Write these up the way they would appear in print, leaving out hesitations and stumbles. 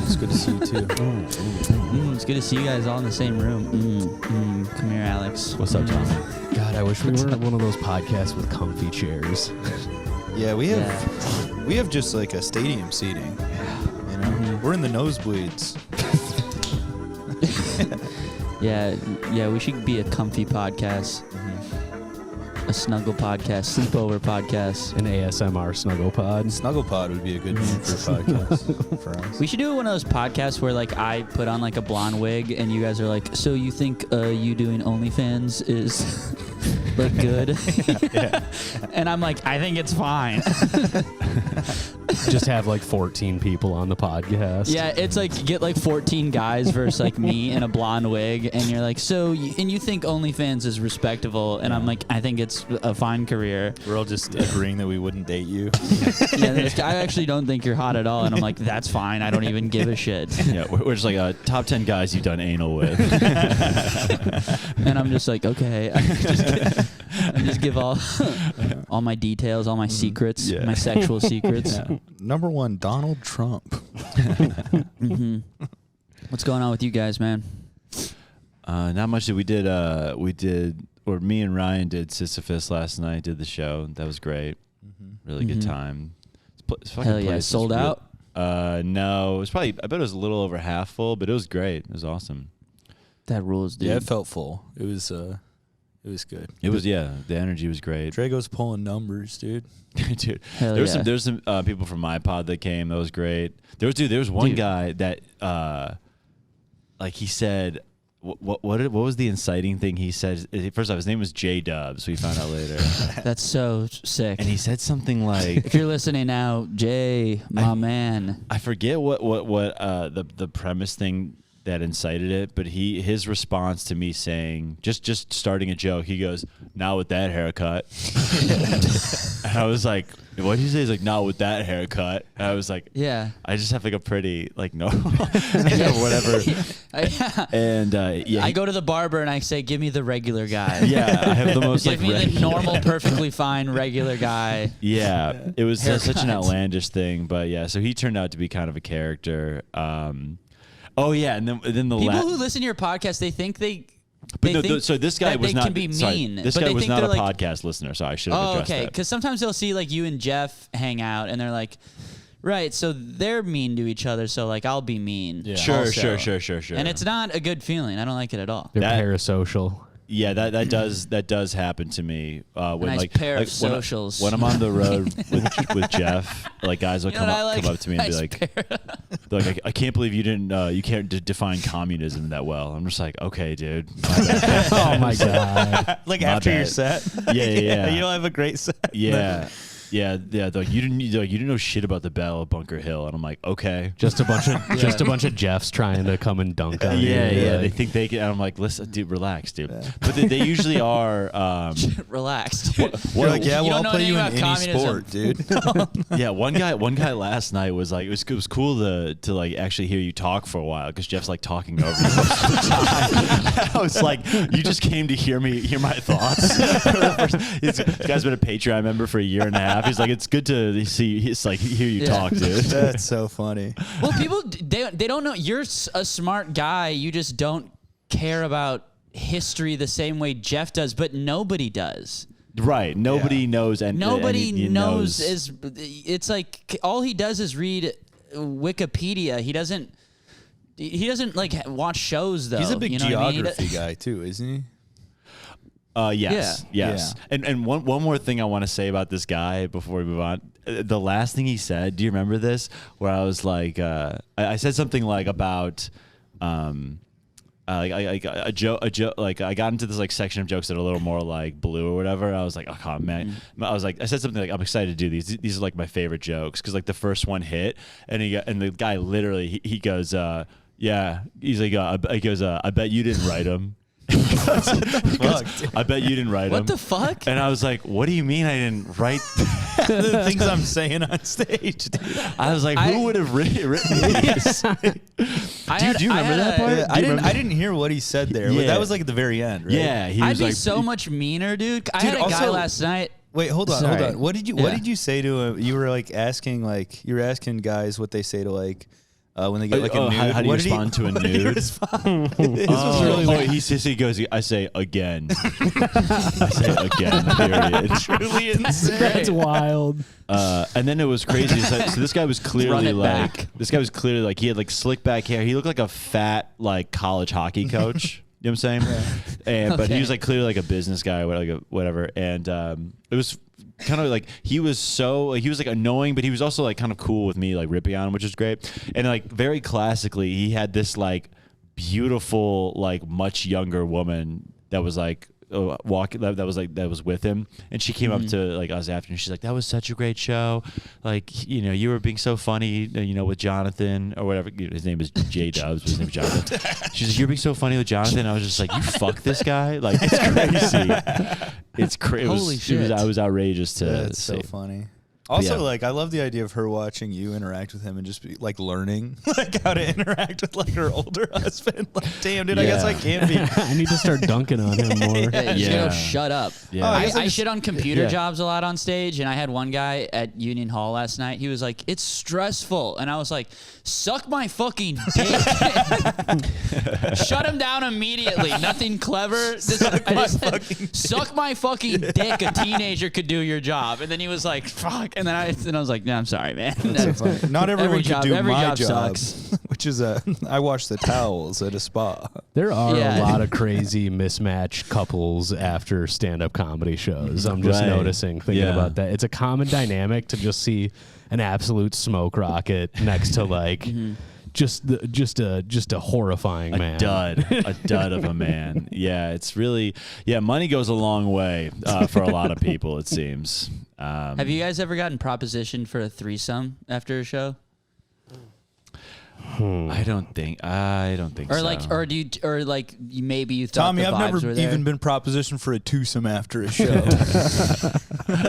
It's good to see you too. It's good to see you guys all in the same room. Come here, Alex. What's up, Tom? God, I wish we were one of those podcasts with comfy chairs. Yeah, we have just like a stadium seating. You know, we're in the nosebleeds. Yeah, we should be a comfy podcast. A snuggle podcast, sleepover podcast. An ASMR snuggle pod. Snuggle pod would be a good name for a podcast for us. We should do one of those podcasts where like I put on like a blonde wig and you guys are like, so you think you doing OnlyFans is look good? Yeah. And I'm like, I think it's fine. Just have like 14 people on the podcast. Yeah, it's like you get like 14 guys versus like me in a blonde wig, and you're like, so and you think OnlyFans is respectable, and I'm like, I think it's a fine career. We're all just agreeing that we wouldn't date you. Yeah, I actually don't think you're hot at all, and I'm like, that's fine. I don't even give a shit. Yeah, we're just like top 10 guys you've done anal with. And I'm just like, okay. I just give all my details, all my secrets, my sexual secrets. Yeah. Number one, Donald Trump. What's going on with you guys, man? Not much. We did, or me and Ryan did Sisyphus last night, did the show. That was great. Really good time. Hell yeah, sold out? No, it was probably, I bet it was a little over half full, but it was great. It was awesome. That rules, dude. Yeah, it felt full. It was good. It was, yeah, the energy was great. Drago's pulling numbers, dude. Dude, Hell there's some people from my pod that came. That was great. There was one guy that like he said, what was the inciting thing he said? First off, his name was J Dubs. We found out later. That's so sick. And he said something like, if you're listening now, Jay, my man. I forget what the premise thing that incited it, but his response to me saying, just starting a joke, he goes, "Not with that haircut." And I was like, what did you say? He's like, "Not with that haircut." And I was like, Yeah. I just have like a pretty like normal whatever. And I go to the barber and I say, "Give me the regular guy." Yeah, I have the most Give like me the normal, perfectly fine regular guy. Yeah, it was such an Haircut. outlandish thing, but yeah. So he turned out to be kind of a character. Oh yeah, and then the People who listen to your podcast, they think so this guy was not. Can be mean. This but guy they was think not a they're like, podcast listener, so I should have addressed okay, that. because sometimes they'll see like you and Jeff hang out, and they're like, right, so they're mean to each other, so like I'll be mean. Yeah. Sure. And it's not a good feeling. I don't like it at all. They're parasocial. Yeah, that does happen to me when Nice like pair of when socials. when I'm on the road with Jeff, like guys will come up to me and be like, they're like, I can't believe you can't define communism that well. I'm just like, okay, dude. My bad. Oh my god! Like My after your bad. set. Yeah. You'll have a great set. Yeah. They're like, you didn't know shit about the Battle of Bunker Hill, and I'm like, okay. Just a bunch of Jeffs trying to come and dunk on you. Yeah. They think they can. And I'm like, listen, dude, relax, dude. Yeah. But they usually are. Relaxed. You're like, yeah, You well, don't I'll know play you in anything any about sport, dude. Yeah, one guy last night was like, it was cool to like actually hear you talk for a while because Jeff's like talking over you. I was like, you just came to hear my thoughts. This guy's been a Patreon member for a year and a half. He's like, it's good to hear you talk, dude. That's so funny. Well, people they don't know. You're a smart guy. You just don't care about history the same way Jeff does, but nobody does. Right. Nobody knows. And Nobody knows. It's like all he does is read Wikipedia. He doesn't like watch shows though. He's a big geography what I mean? guy too, isn't he? Yes. And one more thing I want to say about this guy before we move on. The last thing he said, do you remember this? Where I was like, I said something like about, a joke. Like I got into this like section of jokes that are a little more like blue or whatever. I was like, oh man. I said something like, I'm excited to do these. These are like my favorite jokes because like the first one hit, and the guy literally he goes, yeah. He's like, he goes, I bet you didn't write them. I bet you didn't write them. What the fuck? And I was like, what do you mean I didn't write the things I'm saying on stage, dude? I was like, who would have written this? Do you remember that part? I didn't hear what he said there. Yeah. But that was like at the very end, right? Yeah, he I'd was be like, so much meaner, dude. I had a guy also- last night. Wait, hold on. Sorry. What did you say to him? You were like asking guys what they say to like when they get like a nude. How do you What did he- respond to a what did he nude? respond? This was really weird. he goes, I say again. I say again, period. Truly insane. That's wild. And then it was crazy. So this guy was Run clearly it like, back. he had like slick back hair. He looked like a fat like college hockey coach. You know what I'm saying? And but he Okay. was like clearly like a business guy, whatever. And it was kind of like he was like annoying, but he was also like kind of cool with me, like ripping on him, which is great. And like very classically, he had this like beautiful, like much younger woman that was like that was with him, and she came up to like us after, and she's like, "That was such a great show, like you were being so funny, with Jonathan or whatever. His name is J Dubs, but his name is Jonathan." She's like, "You're being so funny with Jonathan." I was just like, "You fuck this guy, like it's crazy, it's crazy." Holy shit. I was outrageous to That's so say. funny. Also, yeah. like, I love the idea of her watching you interact with him and just be like learning like how to interact with like her older husband. Like, damn, dude, I guess I can be. I need to start dunking on him more. Yeah, you Yeah. gotta shut up. Yeah. Oh, I I, guess I I just- shit on computer Yeah. jobs a lot on stage, and I had one guy at Union Hall last night. He was like, "It's stressful," and I was like, "Suck my fucking dick." Shut him down immediately. Nothing clever. I just said, "Suck my fucking dick." A teenager could do your job, and then he was like, "Fuck," and then I was like, "No, I'm sorry, man." So funny. Not everyone Every can do every my job job, sucks. which is I wash the towels at a spa. There are Yeah. a lot of crazy mismatched couples after stand-up comedy shows. I'm just Right. noticing, thinking Yeah. about that. It's a common dynamic to just see an absolute smoke rocket next to like just a horrifying man. A dud of a man. Yeah, it's really money goes a long way for a lot of people, it seems. Have you guys ever gotten propositioned for a threesome after a show? I don't think Or so. like, or do you, or like, maybe you thought Tommy, the I've vibes never were there. even been propositioned for a twosome after a show.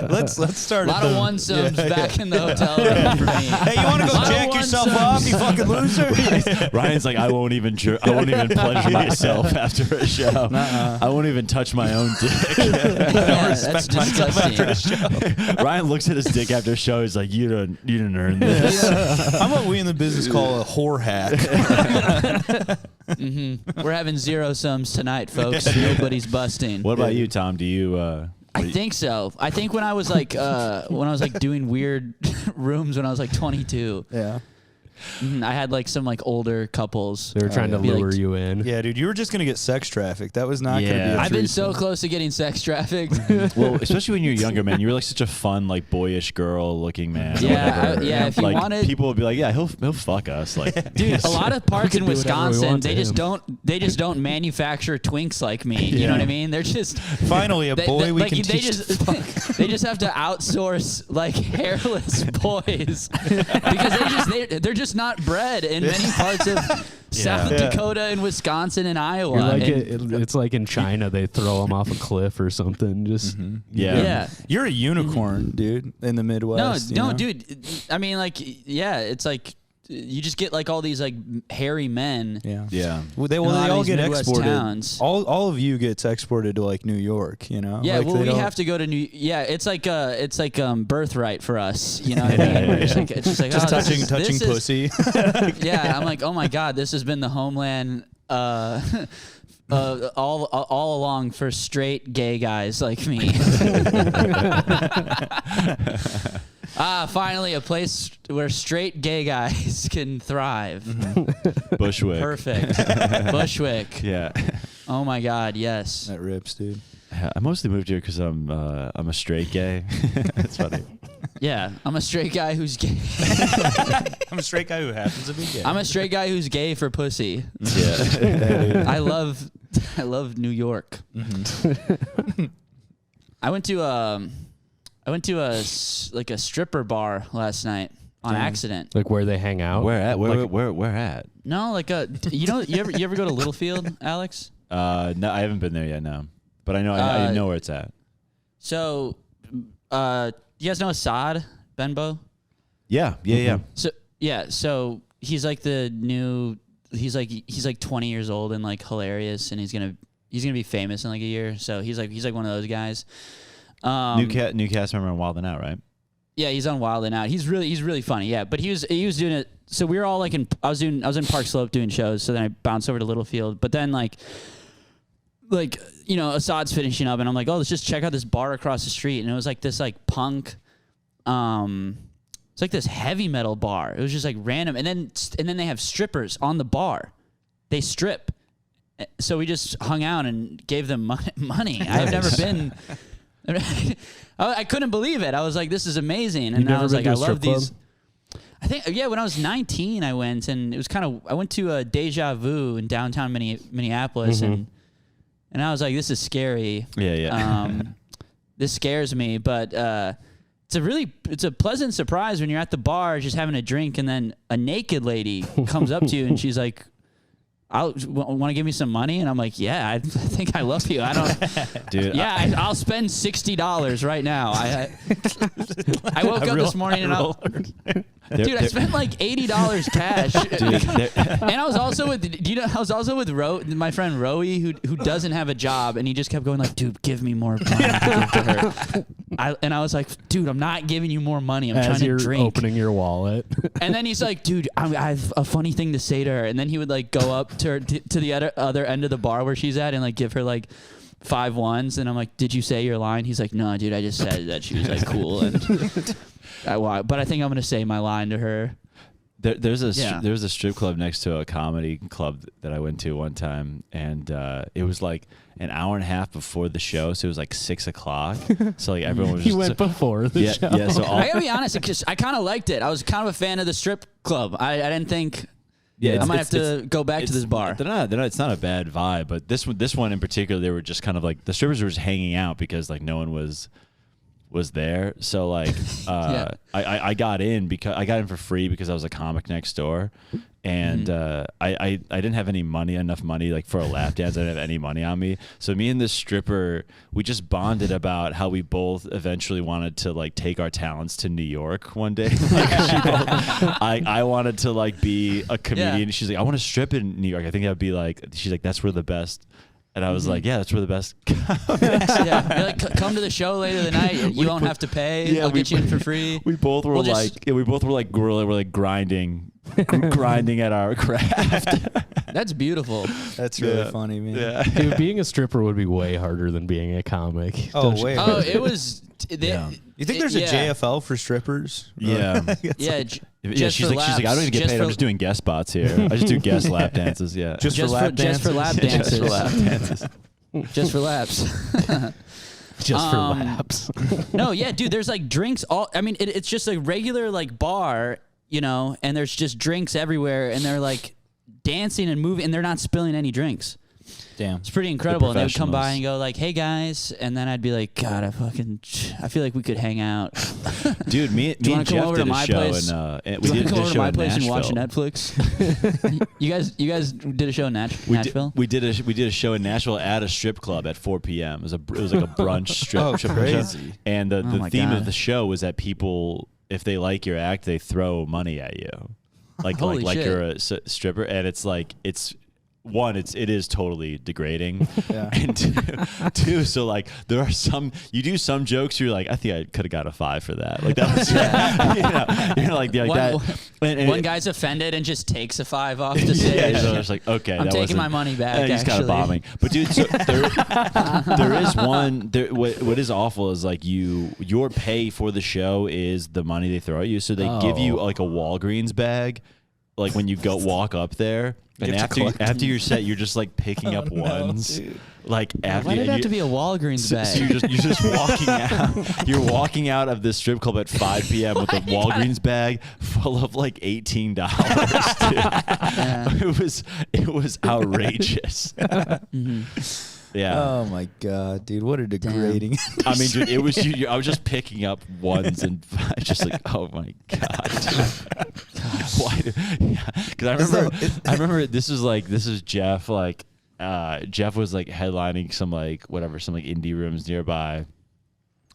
let's start. A lot at of the- one-sums yeah, back in the hotel room for me. Hey, you want to go Lot of jack yourself one-sums. off, you fucking loser? Ryan's like, I won't even pleasure myself after a show. I won't even touch my own dick. I don't That's respect myself disgusting. after a show. Ryan looks at his dick after a show. He's like, you didn't earn this. I'm what we in the business call a whore hack. We're having zero sums tonight, folks. Nobody's busting. What about you, Tom? Do you? I think so. I think when I was like doing weird rooms when I was like 22, Yeah. I had like some like older couples. They were trying to Be like- lure you in. Yeah, dude, you were just gonna get sex trafficked. That was not gonna be Yeah. a I've been so threesome. close to getting sex trafficked. Well, especially when you're younger, man. You were like such a fun, like boyish girl-looking man. or Yeah, whatever. yeah, if you like, wanted- people would be like, yeah, he'll fuck us. Like, Dude, a lot of parks in can do whatever we Wisconsin, want to they just don't manufacture twinks like me. You know what I mean? They're just Finally, a boy we can teach. they just have to outsource like hairless boys because they're just not bred in many parts of South Yeah. Dakota and Wisconsin and Iowa. You're like And- it's like in China, they throw them off a cliff or something. Just yeah. You're a unicorn, dude, in the Midwest. No, you know? dude. I mean, like, yeah, it's like you just get like all these like hairy men. Yeah. yeah. Well, they a lot of all these get Midwest exported. towns. All of you gets exported to like New York. You know. Yeah, Like, well, they we don't- have to go to New. Yeah, it's like birthright for us. You know what I mean? We're just like, it's just like just oh, this touching is- pussy. Yeah, I'm like, oh my god, this has been the homeland. All along for straight gay guys like me. Finally, a place where straight gay guys can thrive. Bushwick. Perfect. Bushwick. Yeah. Oh my God, yes. That rips, dude. I mostly moved here because I'm a straight gay. That's funny. Yeah, I'm a straight guy who's gay. I'm a straight guy who happens to be gay. I'm a straight guy who's gay for pussy. Yeah. I love New York. I went to a stripper bar last night on accident. like where they hang out. Where at? Like- Where at? No, like you ever go to Littlefield, Alex? No, I haven't been there yet. No, but I know where it's at. So, you guys know Assad Benbow? Yeah. So he's like he's like 20 years old and like hilarious, and he's gonna be famous in like a year. So he's like one of those guys. New cast member on Wild 'N Out, right? Yeah, he's on Wild 'N Out. He's really funny. Yeah, but he was doing it so we were all like I was in Park Slope doing shows. So then I bounced over to Littlefield. But then like you know, Assad's finishing up, and I'm like, oh, let's just check out this bar across the street. And it was like this like punk, it's like this heavy metal bar. It was just like random, and then they have strippers on the bar. They strip. So we just hung out and gave them money. I've never been. I couldn't believe it. I was like, this is amazing. And I was like, I love these. I think, yeah, when I was 19, I went, and it was I went to a Deja Vu in downtown Minneapolis, and I was like, this is scary. Yeah. This scares me, but it's a pleasant surprise when you're at the bar just having a drink, and then a naked lady comes up to you and she's like, want to give me some money? And I'm like, yeah, I think I love you. I don't, dude. Yeah, I'll spend $60 right now. I woke up this morning and I spent like $80 cash. Dude, and I was also with my friend Roey, who doesn't have a job, and he just kept going like, dude, give me more money to give to her. And I was like, dude, I'm not giving you more money. I'm trying to drink. Opening your wallet. And then he's like, dude, I have a funny thing to say to her. And then he would like go up to her to the other end of the bar where she's at and like give her like 5 ones. And I'm like, did you say your line? He's like, no, dude, I just said that she was like cool. And but I think I'm gonna say my line to her. There's a strip club next to a comedy club that I went to one time, and it was like an hour and a half before the show, so it was like 6 o'clock. So like everyone was. You went before the show. Yeah. So I gotta be honest, I kind of liked it. I was kind of a fan of the strip club. I didn't think. Yeah, I might have to go back to this bar. It's not a bad vibe, but this one in particular, they were just kind of like the strippers were just hanging out because like no one was there. So like I got in for free because I was a comic next door, and I didn't have enough money like for a lap dance. I didn't have any money on me. So me and this stripper, we just bonded about how we both eventually wanted to like take our talents to New York one day. I wanted to like be a comedian. Yeah. She's like, I want to strip in New York. I think that'd be like. She's like, that's where the best. And I was like, yeah, that's where the best. Yeah, you're like, come to the show later tonight. You won't have to pay. Yeah, I'll get you in for free. We both were we're grinding at our craft. That's beautiful. That's really funny, man. Yeah. Dude, being a stripper would be way harder than being a comic. Oh, way. Oh, it was. You think there's a JFL for strippers? Yeah. She's like, I don't even get paid. I'm just doing guest spots here. I just do guest lap dances. Yeah. Just for lap dances. Just for laps. Just for laps. No, yeah, dude. There's like drinks. It's just a regular like bar, you know, and there's just drinks everywhere, and they're like dancing and moving, and they're not spilling any drinks. Damn. It's pretty incredible. And they would come by and go like, hey guys, and then I'd be like, God, I feel like we could hang out. Dude, me and Jeff did a show and we did a show in Nashville. And watch Netflix. You guys did a show in Nashville? We did a show in Nashville at a strip club at 4 p.m. It was like a brunch strip crazy. show. And the theme of the show was that people, if they like your act, they throw money at you. Like you're a stripper, and it's like it is totally degrading, and two, so like there are you do some jokes you're like, I think I could have got a 5 for that. Like that was, you're like that. One guy's offended and just takes a 5 off the stage. Yeah, so it's like, okay, I'm taking my money back. He's kind of bombing, but dude, so there is one. What is awful is like your pay for the show is the money they throw at you. So they give you like a Walgreens bag, like when you walk up there. And after your set, you're just like picking up ones. Like after why did it have to be a Walgreens bag? So you're just walking out. You're walking out of this strip club at 5 p.m. with a Walgreens bag full of like $18. It was outrageous. Yeah. Oh my god, dude! What a degrading. I mean, dude, it was. I was just picking up ones and just like, oh my god. Why? Because I remember this is Jeff. Like, Jeff was like headlining some indie rooms nearby,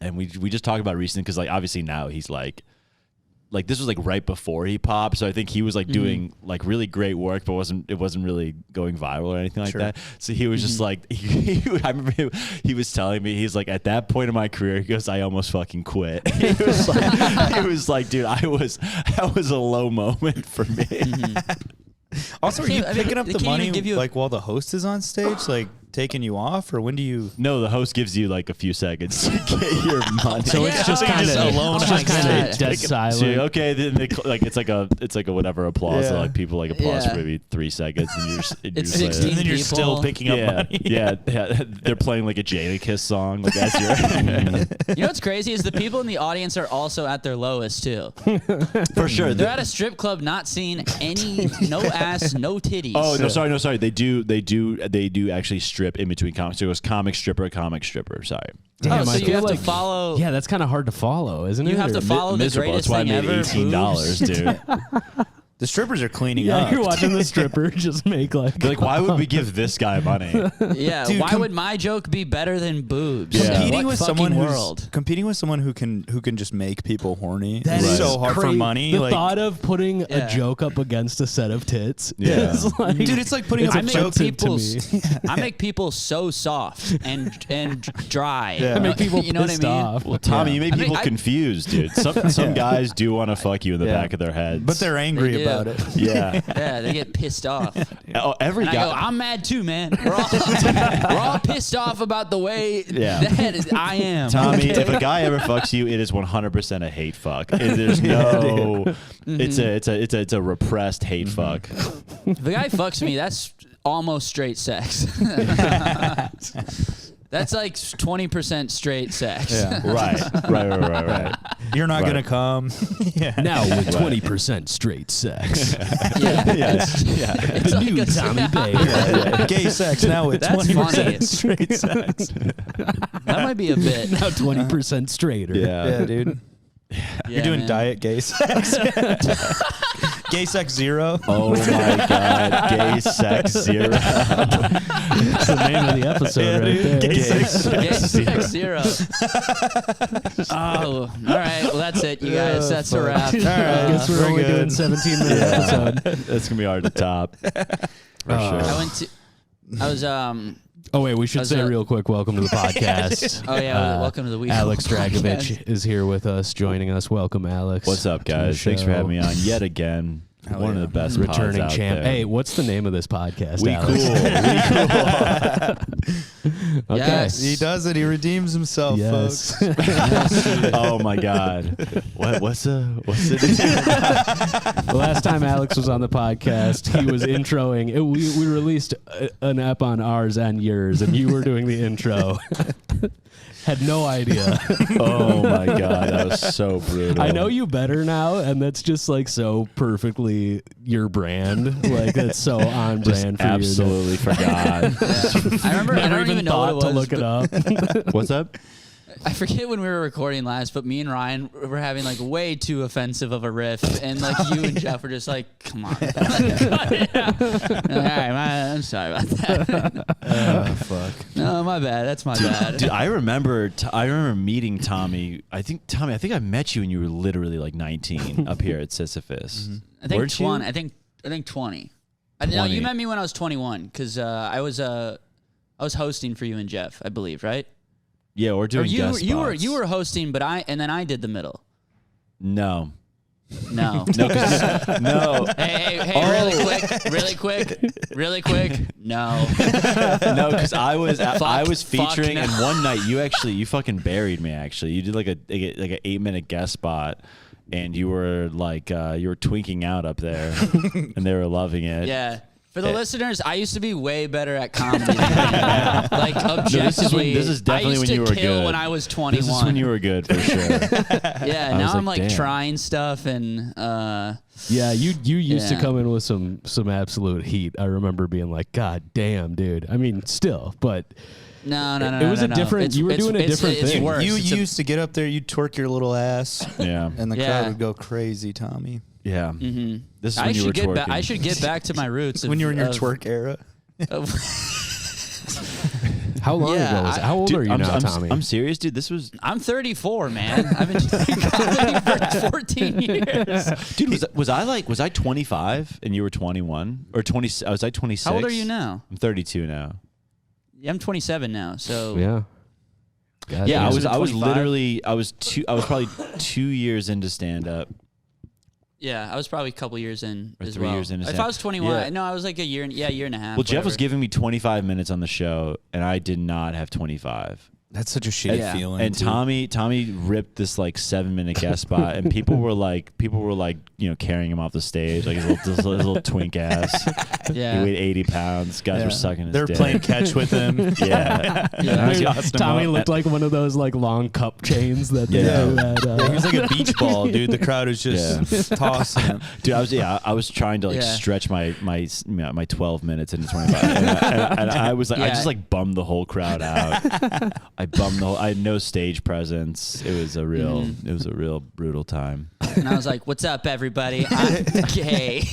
and we just talked about it recently because like obviously now he's like like this was like right before he popped, so I think he was like doing like really great work, but it wasn't really going viral or anything like that. So he was just like, I remember he was telling me, he's like, at that point in my career, he goes, I almost fucking quit. He was like, dude, that was a low moment for me. Also, are you picking up the money like while the host is on stage, like taking you off, or when do you? No, the host gives you like a few seconds to get your money. So it's just kind of alone. dead silent. So, okay, then like it's like a whatever applause. So, like people like applause for maybe 3 seconds, and you're it's just 16 and then you're still picking up money. Yeah. They're playing like a Jadakiss song, like as you're. You know what's crazy is the people in the audience are also at their lowest too. For sure, They're at a strip club, not seeing no ass, no titties. Oh no, sorry. They do actually strip in between comics. So it was comic stripper. Sorry. Damn, so I you feel have like, to follow. Yeah, that's kind of hard to follow, isn't it? You have to follow the Miserable. greatest That's why I thing made ever. $18, dude. The strippers are cleaning Yeah, up. you're watching the stripper just make like. They're like, why would we give this guy money? Yeah, Dude, why would my joke be better than boobs? Yeah. Competing What with fucking someone world? competing with someone who can just make people horny. That is is so hard for crazy. money. The like, thought of putting Yeah. a joke up against a set of tits Yeah. is like, dude, it's like putting it's up I a make joke. people, to me. I make people so soft and dry. Yeah. I make people you know what I pissed mean? off. Well, Tommy, you make I mean, people confused, dude. Some guys do want to fuck you in the back of their heads, But they're angry They do. about it. yeah. Yeah, they get pissed off. Oh, every And I guy. go, I'm mad too, man. We're all pissed off about the way that I am. Tommy, if a guy ever fucks you, it is 100% a hate fuck. There's no, it's a repressed hate fuck. If a guy fucks me, that's almost straight sex. That's like 20% straight sex. Yeah. Right. You're not Right. gonna come. Yeah. Now with 20% straight sex. Yeah. The like new a- Tommy Bay. Gay sex now with That's 20% funny. straight sex. That might be a bit. Now 20% straighter. Yeah, dude. Yeah, You're doing man. diet gay sex. Gay sex 0. Oh my God, gay sex 0. That's the name of the episode right there. Gay sex. Gay sex 0. Oh, all right. Well, that's it, you guys. That's a wrap. All right. I guess we're Very only good. doing 17-minute episode. That's gonna be hard to top. For sure. I was Oh wait, we should As say a- real quick, welcome to the podcast. Oh yeah, welcome to the week. Alex Dragicivech is here with us, joining us. Welcome, Alex. What's up, to the guys? Thanks for show. having me on yet again. Hell One yeah. of the best Returning pods out champ. there. Hey, what's the name of this podcast, We Alex? cool. Okay. Yes. He does it. He redeems himself, Yes. folks. Oh my God. What's the The last time Alex was on the podcast, he was introing. We released an app on ours and yours, and you were doing the intro. Had no idea. Oh my God, that was so brutal. I know you better now, and that's just like so perfectly your brand. Like that's so on Just brand for absolutely forgot. I remember. I Never don't even even know thought what it to was. look it up. What's up? I forget when we were recording last, but me and Ryan were having like way too offensive of a riff, and like you and Jeff were just like, "Come on." Like, all right, I'm sorry about that. Oh, fuck. No, my bad. That's my bad. Dude, I remember meeting Tommy. I think I met you when you were literally like 19 up here at Sisyphus. I think Weren't 20. you? I think 20. No, 20. you met me when I was 21 because I was hosting for you and Jeff, I believe, right? Yeah, we're Or doing you guest spots. you were hosting, but then I did the middle. No. No. No, 'cause- no. Hey, Oh. really quick. No. No, because I was Fuck featuring, no. and one night you fucking buried me. Actually, you did like an 8-minute guest spot, and you were like you were twinking out up there, and they were loving it. Yeah. For the listeners, I used to be way better at comedy. Than him. Like objectively, this is definitely I used when to you were kill good. when I was 21. This is when you were good for sure. Yeah. I Now was I'm like, like damn. trying stuff and. Yeah, you used to Yeah. come in with some absolute heat. I remember being like, God damn, dude. I mean, still, but No. It was a different- you were doing a different it's thing. Worse. You It's a- used to get up there, you'd twerk your little ass, Yeah, and the Yeah. crowd would go crazy, Tommy. yeah. Mhm. This is I when you were should get twerking. back. I should get back to my roots. When you were in your of- twerk era. How long Yeah, ago was it? How old Dude, are you now, Tommy? I'm serious, dude. This was, I'm 34, man. I've been doing comedy for 14 years. dude. Was I 25 and you were 21 or 20? Was I 26? How old are you now? I'm 32 now. Yeah, I'm 27 now. So yeah. God, Yeah, I damn. was 25? literally I was probably 2 years into stand up. yeah, I was probably a couple years in Or as 3 well. years into If stand- I was 21, Yeah. no, I was like a year and a half. Well, Jeff was whatever. giving me 25 minutes on the show, and I did not have 25. That's such a shitty Yeah. feeling. And too. Tommy ripped this like 7-minute guest spot, and people were like, carrying him off the stage, like his little twink ass. Yeah. He weighed 80 pounds. Guys Yeah. were sucking his They're dick. playing catch with him. Yeah. Yeah. I was- Tossed him Tommy up. looked like one of those like long cup chains that they Yeah. do at. Yeah, he was like a beach ball, dude. The crowd was just tossing him. Dude, I was trying to like Yeah. stretch my 12 minutes into 25, and I was like, I Yeah. just like bummed the whole crowd out. I had no stage presence. It was a real brutal time. And I was like, "What's up, everybody? I'm gay."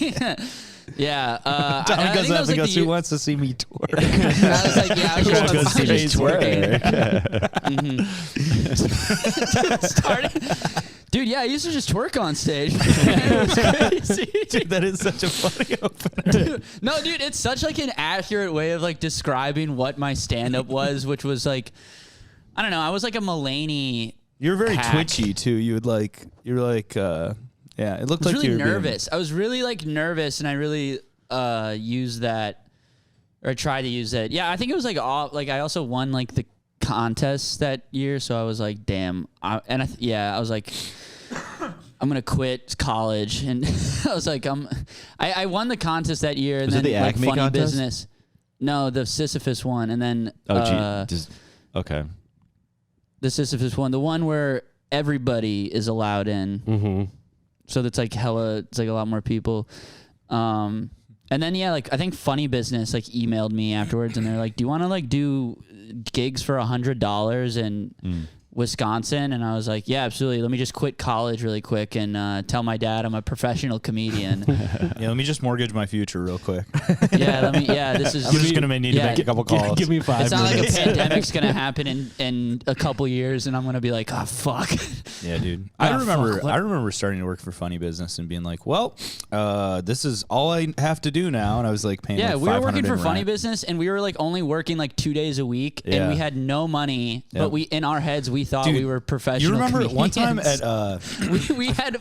Yeah. Tommy I goes think that up was, and like, goes, the "Who year- wants to see me twerk?" And I was like, "Yeah, I was Crowd just, goes, I'm "See me just twerking." twerk." Started. Dude, yeah, I used to just twerk on stage. It was crazy. Dude, that is such a funny opener. Dude, no, dude, it's such like an accurate way of like describing what my stand-up was, which was like, I don't know, I was like a Mulaney. You're very Hack. twitchy too. You were like, yeah. It looked I was like really you were nervous. I was really like nervous, and I really used that, or tried to use that. Yeah, I think it was like all like I also won like the contest that year, so I was like, damn. I was like, I'm gonna quit college, and I was like, I won the contest that year, and Was it then the like Acme funny contest? business. No, the Sisyphus one, and then Okay. the Sisyphus one, the one where everybody is allowed in. Mm-hmm. So that's like it's like a lot more people. And then yeah, like I think Funny Business like emailed me afterwards, and they're like, "Do you want to like do gigs for $100 in Wisconsin?" And I was like, "Yeah, absolutely. Let me just quit college really quick and tell my dad I'm a professional comedian." Yeah, let me just mortgage my future real quick. This is. I'm just gonna need to make a couple calls. Give me 5 It's not like a minutes. pandemic's gonna happen in a couple years, and I'm gonna be like, "Oh fuck." Yeah, dude. Ah, I remember. fuck, what- I remember starting to work for Funny Business and being like, "Well, this is all I have to do now." And I was like paying. Yeah, like we were $500 working for in Funny rent. Business, and we were like only working like 2 days a week, Yeah. and we had no money. Yep. But we, in our heads, we thought Dude, we were professional. You remember one time comedians. at we had.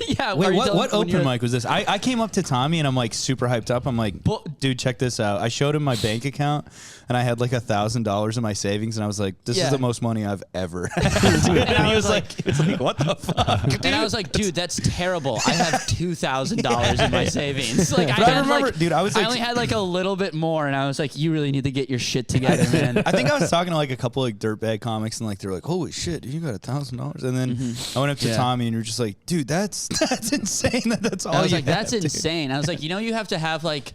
Yeah. wait, are you what telling- when open you're- mic was this? I came up to Tommy and I'm like super hyped up. I'm like, dude, check this out. I showed him my bank account and I had like $1,000 in my savings and I was like, this Yeah. is the most money I've ever had. And he was like, what the fuck? And I was like, dude, that's terrible. I have $2,000 in my savings. Like, But I had, remember, like, dude, I was I like- only had like a little bit more, and I was like, you really need to get your shit together, man. I think I was talking to like a couple like dirtbag comics and like they're like, holy shit, dude, you got $1,000. And then I went up to Yeah. Tommy and you're just like, dude, that's insane. That's all I was you like, that's have, dude." insane. I was like, you have to have like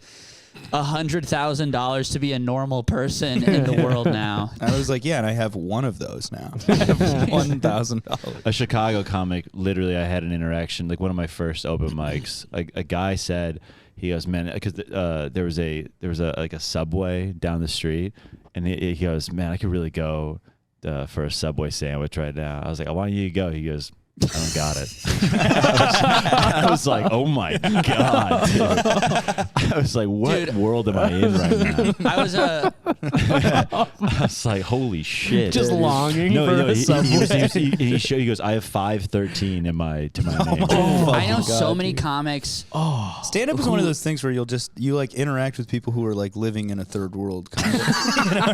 $100,000 to be a normal person in the world now. I was like, yeah, and I have one of those now. I have $1,000. A Chicago comic, literally, I had an interaction, like one of my first open mics. Like a guy said, he goes, man, because there was a like a Subway down the street, and he goes, man, I could really go for a Subway sandwich right now. I was like, I want you to go. He goes, I don't got it. I was like, oh my God, dude. I was like, what Dude. world am I in right now? I was I was like, holy shit. Just longing for a Subway. He goes, I have 513 in my name. I know so many comics. Stand up is one of those things where you like interact with people who are like living in a third world kind of.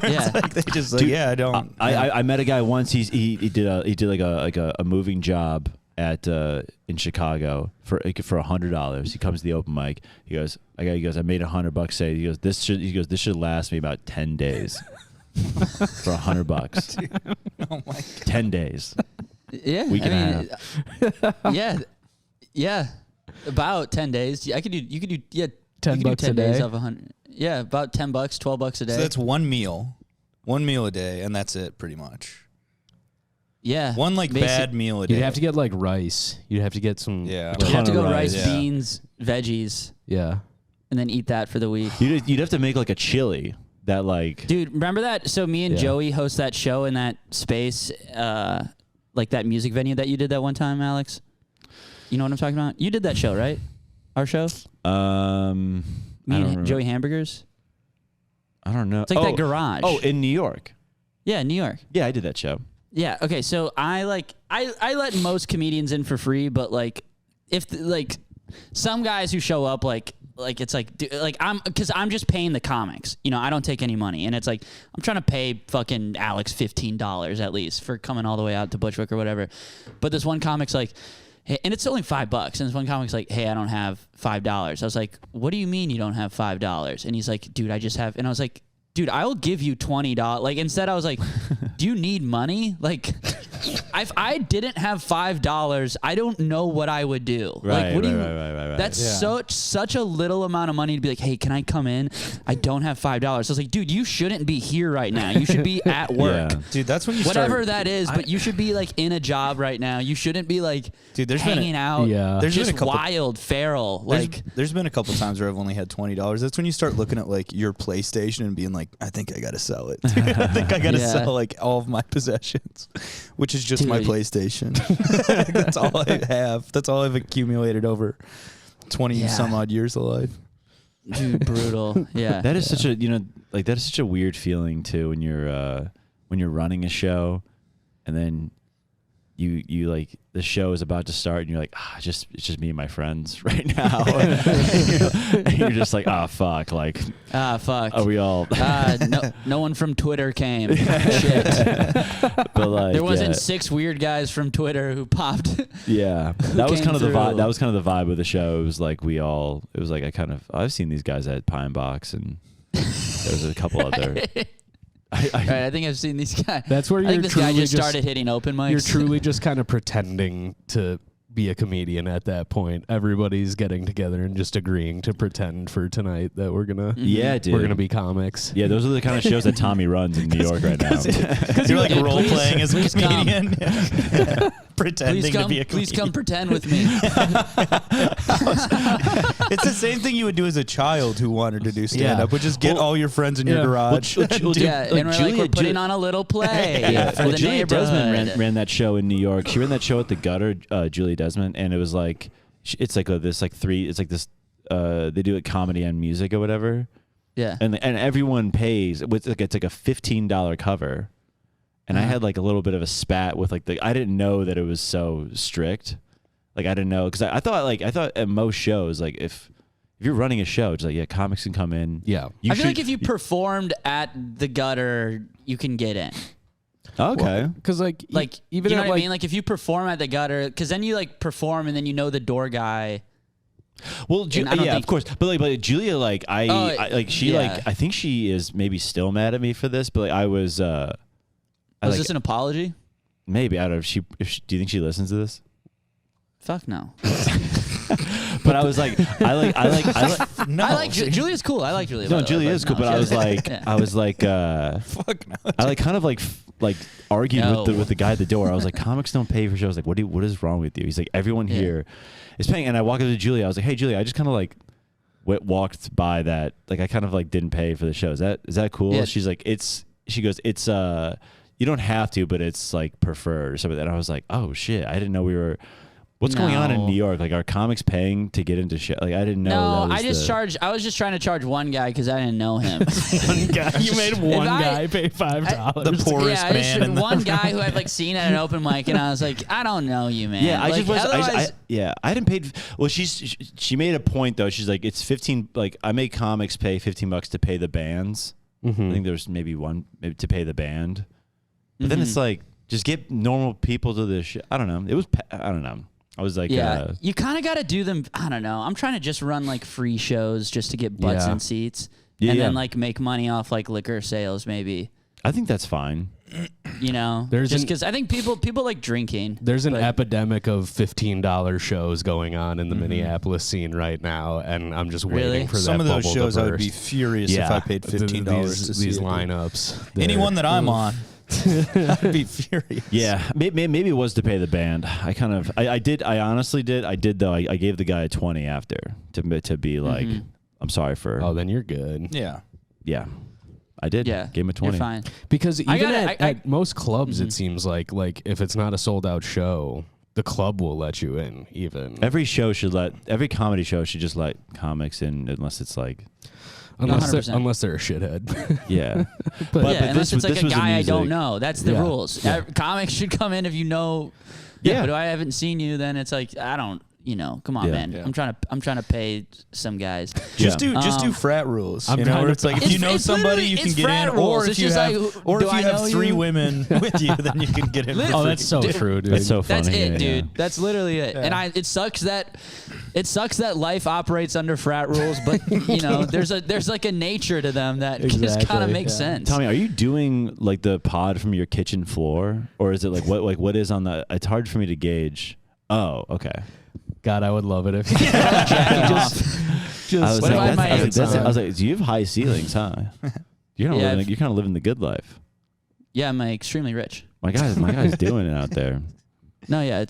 Yeah. Like they just like, Dude, yeah, I don't. I met a guy once. He did like a moving job at in Chicago for $100. He comes to the open mic. He goes, I made $100 say. He goes, this should last me about 10 days for $100. Oh my God. 10 days. Yeah. Week and a Yeah. About 10 days. You could do $10 you could do 10 a days day? of 100. Yeah, about $10, $12 a day. So that's one meal a day, and that's it pretty much. yeah. One like bad meal a day. You'd have to get like rice. You'd have to get some. Yeah. like- You'd have to go ton of rice, rice, yeah. beans, veggies, yeah. and then eat that for the week. You'd have to make like a chili that like, Dude, remember that? So me and Yeah. Joey host that show in that space, like that music venue that you did that one time, Alex. You know what I'm talking about? You did that show, right? Our show. me Me and Joey Hamburgers. I don't know. It's like that garage. Oh, in New York. Yeah, New York. Yeah, I did that show. Yeah. Okay. So I let most comedians in for free, but like if some guys who show up like it's like because I'm just paying the comics. You know, I don't take any money, and it's like I'm trying to pay fucking Alex $15 at least for coming all the way out to Bushwick or whatever. But this one comic's like, hey, and it's only $5, and this one comic's like, hey, I don't have $5. I was like, what do you mean you don't have $5? And he's like, dude, I just have, and I was like, dude, I will give you $20. Like instead I was like, do you need money? Like if I didn't have $5, I don't know what I would do. Right, like what do you right. That's such a little amount of money to be like, hey, can I come in? I don't have $5. I was like, dude, you shouldn't be here right now. You should be at work. Yeah. Dude, that's when you Whatever start, that is, but you should be like in a job right now. You shouldn't be like hanging out. Yeah. There's been just a couple- wild, feral. Like there's been a couple times where I've only had $20. That's when you start looking at like your PlayStation and being like, I think I gotta sell it. I think I gotta Yeah. sell like all of my possessions, which is just my Dude. PlayStation. That's all I have. That's all I've accumulated over 20 some odd years of life. dude, brutal. Yeah. That is such a that is such a weird feeling too when you're running a show, and then you like the show is about to start and you're like, it's just me and my friends right now. And you're just like, fuck, like Fuck. are we all No one from Twitter came. Shit. but like There wasn't 6 weird guys from Twider who popped. Yeah, that was came kind of the vibe. through. That was kind of the vibe of the show. It was like it was like I've seen these guys at Pine Box, and there was a couple other. Right, I think I've seen these guys. That's where I you're think this guy truly just started hitting open mics. You're truly just kind of pretending to be a comedian at that point. Everybody's getting together and just agreeing to pretend for tonight that we're gonna Yeah, dude. we're gonna be comics. Yeah, those are the kind of shows that Tommy runs in New York right now. You're like Dude, role playing as a please come. comedian, pretending to be a comedian. Please come pretend with me. It's the same thing you would do as a child who wanted to do stand up, which is get Well, all your friends in your yeah. garage. Yeah, and we're like, we're putting on a little play for the Julia neighborhood. Desmond ran that show in New York. She ran that show at the Gutter, Julia Desmond, and it was like it's like this like three. It's like this. They do like comedy and music or whatever. Yeah. And everyone pays. It's like a $15 cover, and I had like a little bit of a spat with like I didn't know that it was so strict. Like I didn't know because I thought at most shows like if you're running a show, it's like comics can come in. Yeah. You I feel should- like if you performed at the Gutter, you can get in. okay. Because like even you know at what I mean? Like if you perform at the Gutter, because then you like perform and then you know the door guy. Well, I don't yeah, think- of course. But Julia, like I like she yeah. like I think she is maybe still mad at me for this, but like I was. Was this an apology? Maybe I don't know if she. Do you think she listens to this? Fuck no. But I was like, I like. No, I like Julia's cool. I like Julia. No, by the way, Julia is cool, but I was like, Yeah. I was like, fuck no. I like kind of like argued No. with the guy at the door. I was like, comics don't pay for shows. Like, what is wrong with you? He's like, everyone here is paying. And I walked up to Julia. I was like, hey, Julia, I just kind of like walked by that. Like, I kind of like didn't pay for the show. Is that cool? Yeah. She's like, she goes, it's you don't have to, but it's like preferred or something. And I was like, oh shit, I didn't know we were. What's going on in No. New York? Like, are comics paying to get into shit? Like, I didn't know. No, that was I just the- charged. I was just trying to charge one guy because I didn't know him. one guy, you made one I- guy pay $5. The poorest yeah, I just man in the one guy who I'd like seen at an open mic, and I was like, I don't know you, man. Yeah, I like, just was. otherwise- I didn't pay. Well, she made a point though. She's like, it's 15. Like, I make comics pay $15 to pay the bands. I think there's maybe to pay the band, but then it's like just get normal people to this shit. I don't know. It was. I don't know. I was like, Yeah, you kind of got to do them. I don't know. I'm trying to just run like free shows just to get butts Yeah. in seats, Yeah, and yeah. then like make money off like liquor sales, maybe. I think that's fine. You know, There's just an- because I think people like drinking. There's an but- epidemic of $15 shows going on in the Minneapolis scene right now, and I'm just Really? waiting for Some that of those bubble shows to I burst. would be furious if I paid $15 to see these it. lineups. They're- Anyone that I'm on, I'd be furious. Yeah, maybe it was to pay the band. I honestly did. I did though. I gave the guy a 20 after to be like, I'm sorry for. Oh, then you're good. Yeah. Yeah. I did. Yeah, Gave him a 20. You're fine. Because even gotta- at most clubs, it seems like if it's not a sold out show, the club will let you in. Even Every comedy show should just let comics in unless it's like, unless 100%. they're a shithead. yeah. Unless it's like this a was guy I music. don't know. That's the Yeah. rules. Yeah. Comics should come in if you know. Yeah. But if I haven't seen you, then it's like I don't. Come on, Yeah. man. Yeah. I'm trying to pay some guys. Just Yeah. do frat rules. I'm You know, trying where to- it's like if you know It's somebody, literally- you can it's get frat in, rules. or It's if you just have, like, or do if I you have know 3 you? women with you, then you can get in. Oh, that's so true, dude. That's so funny. That's it, yeah, dude. yeah. That's literally it. Yeah. And it sucks that life operates under frat rules, but there's like a nature to them that just Exactly. kind of makes sense. Tommy, are you doing like the pod from your kitchen floor, or is it like what is on the? It's hard for me to gauge. Oh, okay. God, I would love it if Jacking off. just I was What like, about my I was like, do you have high ceilings, huh? You're Yeah, you're kind of living the good life. Yeah, I'm extremely rich. My guy's doing it out there. No, yeah,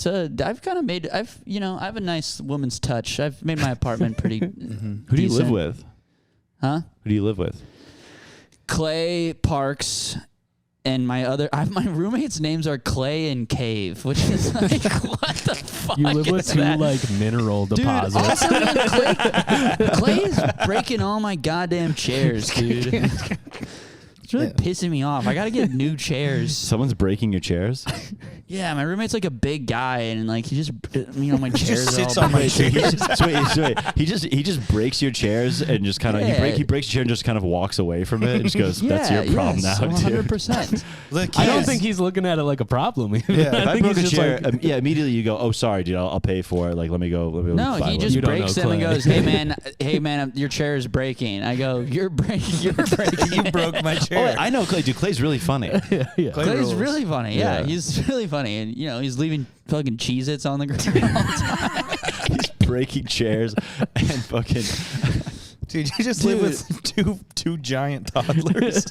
I've kind of made I have a nice woman's touch. I've made my apartment pretty. Who do you live Decent. with? Huh? Who do you live with? Clay Parks. And my roommates' names are Clay and Cave, which is like, what the fuck? you live with is 2 that? like mineral Dude, deposits. also, Clay is breaking all my goddamn chairs, dude. It's really pissing me off. I gotta get new chairs. Someone's breaking your chairs. Yeah, my roommate's like a big guy, and like he just, my chairs Just are sits all on my breaking. chair. He just breaks your chairs and just kind of Yeah. he breaks your chair and just kind of walks away from it and just goes, "That's your problem now, dude." 100%. Look, I don't yes. think he's looking at it like a problem. Even. Yeah, If I think broke a he's just chair, like, immediately you go, "Oh, sorry, dude. I'll pay for it. Like, let me go." No, buy he one." just You don't breaks know them and Clay. goes, hey man, your chair is breaking. I go, you're breaking you it." broke my Oh, chair. wait, I know Clay. Dude, Clay's really funny. yeah. Clay Clay's rules. really funny. Yeah, Yeah. he's really funny, and he's leaving fucking Cheez-Its on the ground all the time. He's breaking chairs and fucking. Dude, you just live with two giant toddlers.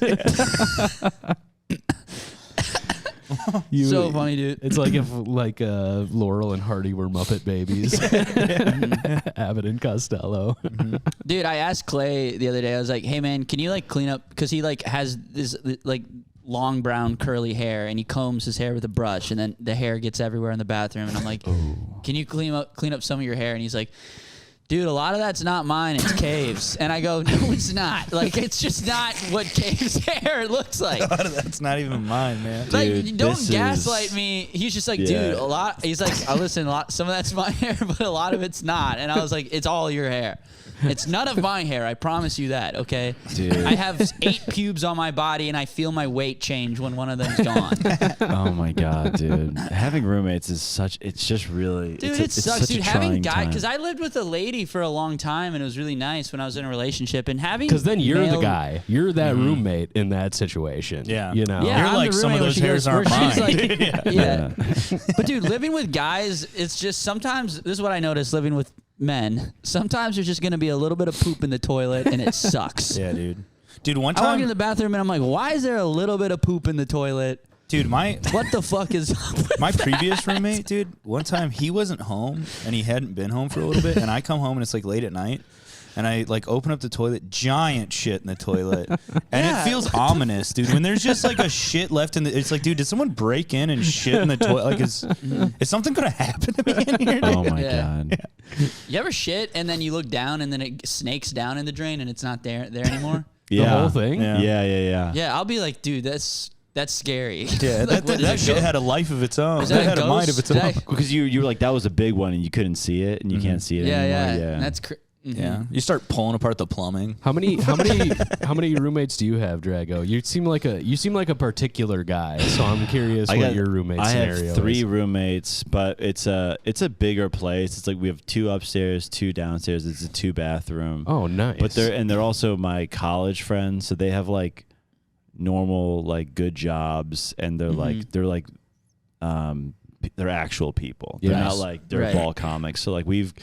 So funny, dude. It's like if Laurel and Hardy were Muppet babies. Abbott and Costello. Dude, I asked Clay the other day. I was like, "Hey man, can you like clean up?" Because he like has this like long brown curly hair, and he combs his hair with a brush, and then the hair gets everywhere in the bathroom. And I'm like, "Can you clean up some of your hair?" And he's like, "Dude, a lot of that's not mine. It's Cave's." And I go, "No, it's not. Like, it's just not what Cave's hair looks like." That's not even mine, man. Like, Dude, don't this gaslight is- me. He's just like, Yeah. dude, a lot. He's like, listen, some of that's my hair, but a lot of it's not. And I was like, it's all your hair. It's none of my hair. I promise you that. Okay. Dude. I have 8 pubes on my body, and I feel my weight change when one of them's gone. Oh my god, dude! Having roommates is such. It's just really. Dude, it's it sucks, such dude. A Having trying because time. I lived with a lady for a long time, and it was really nice when I was in a relationship. And having Because then you're the male- guy. You're that roommate in that situation. Yeah. You know? Yeah, You're I'm like, the some of roommate those where hairs she aren't goes, where she's mine. like, yeah. But dude, living with guys, it's just sometimes. This is what I noticed living with men. Sometimes there's just gonna be a little bit of poop in the toilet, and it sucks. Yeah, dude. Dude, one I walk time, into the bathroom and I'm like, why is there a little bit of poop in the toilet? dude, my What the fuck is up with my previous roommate, dude, one time he wasn't home and he hadn't been home for a little bit, and I come home and it's like late at night. And I like open up the toilet, giant shit in the toilet, and Yeah. it feels ominous, dude. When there's just like a shit left in the, it's like, dude, did someone break in and shit in the toilet? Like, is something gonna happen to me in here? Dude? Oh my Yeah. god! You ever shit and then you look down and then it snakes down in the drain and it's not there anymore? The whole thing? Yeah. Yeah. Yeah, I'll be like, dude, that's scary. Yeah, Like, what, that is shit it had a life of its own. Was It that a had a mind of ghost? its own. Did I- Because you were like, that was a big one and you couldn't see it and you can't see it Yeah, anymore. yeah. That's Yeah, you start pulling apart the plumbing. How many roommates do you have, Drago? You seem like a particular guy, so I'm curious what your roommate I scenario have 3 is. roommates, but it's a bigger place. It's like we have 2 upstairs, 2 downstairs. It's a 2-bathroom. Oh, nice. But they're also my college friends, so they have like normal like good jobs, and they're like they're actual people. They're Yes. not like dirtball comics. So like we've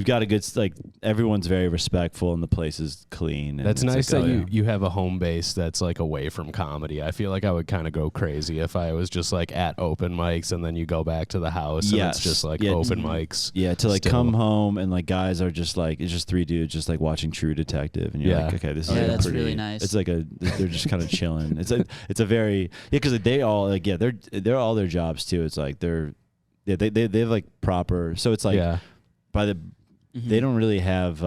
got a good like everyone's very respectful and the place is clean. And That's it's nice like, that you have a home base that's like away from comedy. I feel like I would kind of go crazy if I was just like at open mics and then you go back to the house and it's just like open mics. Yeah, to like still. come home and like guys are just like it's just three dudes just like watching True Detective and you're like, okay, this is like that's pretty, really nice. It's like they're just kind of chilling. It's a very because they all like they're all their jobs too. It's like they have like proper. So it's like by the they don't really have.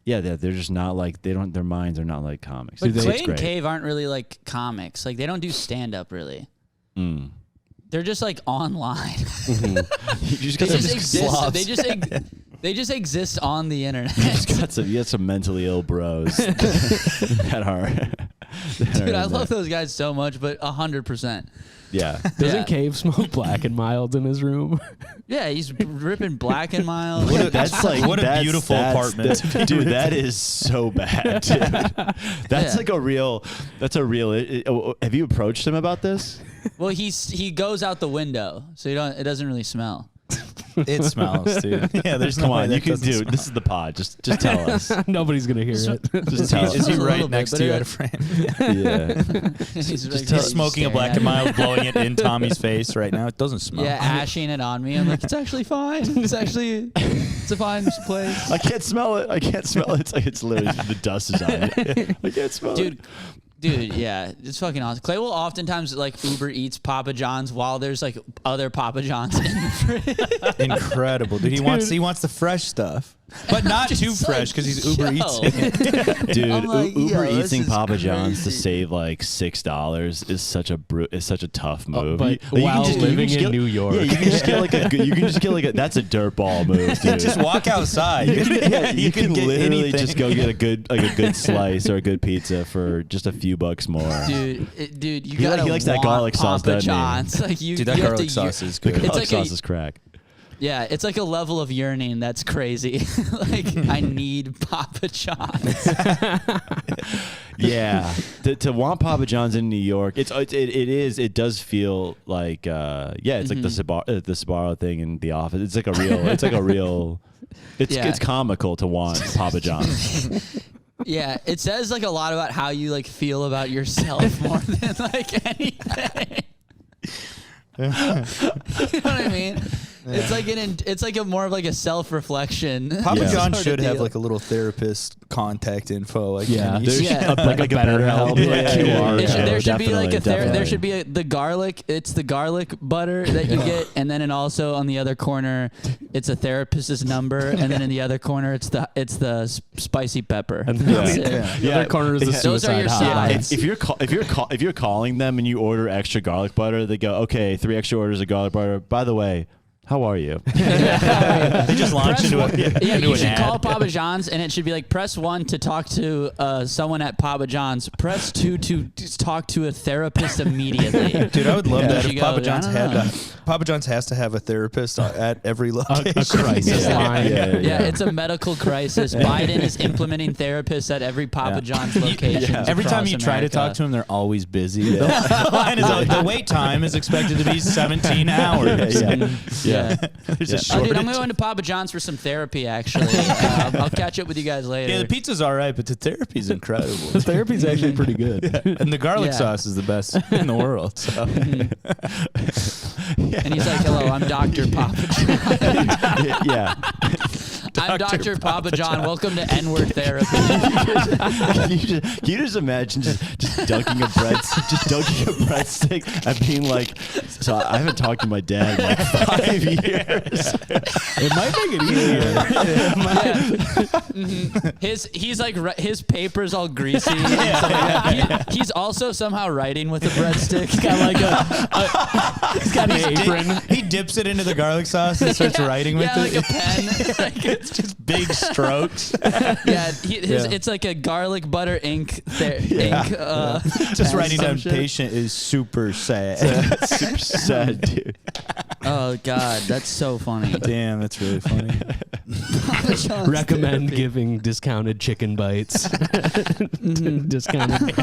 They're just not like they don't. Their minds are not like comics. But Clay and Cave aren't really like comics. Like they don't do stand up really. They're just like online. You just got some slobs. They just exist on the internet. You got some mentally ill bros that are. Dude, I love those guys so much, but 100%. Yeah. Doesn't Cave smoke Black and Mild in his room? Yeah, he's ripping Black and Mild. What a beautiful apartment. Dude, that is so bad, dude. That's like a real. That's a real. Have you approached him about this? Well, he goes out the window, so it doesn't really smell. It smells, dude. Yeah, there's no Come way on, that you can doesn't do. smell. This is the pod. Just tell us. Nobody's gonna hear it. Just tell Is us. he A right little next bit, to you but at a frame? Yeah. He's Smoking a Black and Mild, blowing it in Tommy's face right now. It doesn't smell. Yeah, ashing it on me. I'm like, it's actually fine. It's a fine place. I can't smell it. It's like it's literally the dust is on it. I can't smell it. Dude, yeah, it's fucking awesome. Clay will oftentimes like Uber Eats Papa John's while there's like other Papa John's in the fridge. Incredible, dude. He wants the fresh stuff, but not too fresh because he's Uber Eating it. Dude, I'm like, Uber yo, this Eating is Papa John's to crazy. save like $6 is such a tough move. But while living in New York, yeah, you can just get like a that's a dirtball move, dude. Just walk outside. You can get literally anything. just go get a good slice or a good pizza for just a few bucks more. Dude, you He gotta likes that want garlic sauce, Papa doesn't he? John's. Like Dude, that you have garlic to sauce is The good. garlic like sauce is crack. Yeah, it's like a level of yearning that's crazy. Like I need Papa John's. Yeah, to want Papa John's in New York, it does feel like it's like the Sbarro thing in The Office. It's like a real. It's comical to want Papa John's. Yeah, it says like a lot about how you like feel about yourself more than like anything. You know what I mean? It's like a more of like a self-reflection. Papa John sort of should have deal. like a little therapist contact info. Like, Yeah. can you- like a better help. There should be like definitely. there should be the garlic. It's the garlic butter that you get, and then also on the other corner, it's a therapist's number, and then in the other corner, it's the spicy pepper. And That's it. the other corner is the Those are suicide your hotline. sides. If you're calling them and you order extra garlic butter, they go, okay, 3 extra orders of garlic butter. By the way, how are you? They just launch into You an should ad. call Papa John's, and it should be like press 1 to talk to someone at Papa John's. Press 2 to talk to a therapist immediately. Dude, I would love that You if go, Papa John's I don't know. Papa John's has to have a therapist at every location. a crisis line. Yeah, it's a medical crisis. Biden is implementing therapists at every Papa John's location. Every time you try to talk to them, they're always busy. The line is the wait time is expected to be 17 hours. Yeah. There's a Dude, shortage. I'm going to Papa John's for some therapy, actually. I'll catch up with you guys later. Yeah, the pizza's all right, but the therapy's incredible. The therapy's actually pretty good. And the garlic Yeah. sauce is the best in the world. So. And he's like, hello, I'm Dr. Papa John. Yeah. I'm Dr. Papa John. Welcome to N-word therapy. Can you just imagine just dunking a breadstick and being like, so I haven't talked to my dad in like 5 years. It might make it easier. He's like his paper's all greasy. He's also somehow writing with a breadstick. He's got like he's got an apron. He dips it into the garlic sauce and starts writing with like it. a pen. Like, It's just big strokes. It's like a garlic butter ink. Just pen, writing some down shit. patient is super sad. Super sad, dude. Oh God, that's so funny. Damn, that's really funny. Recommend giving discounted chicken bites. Discounted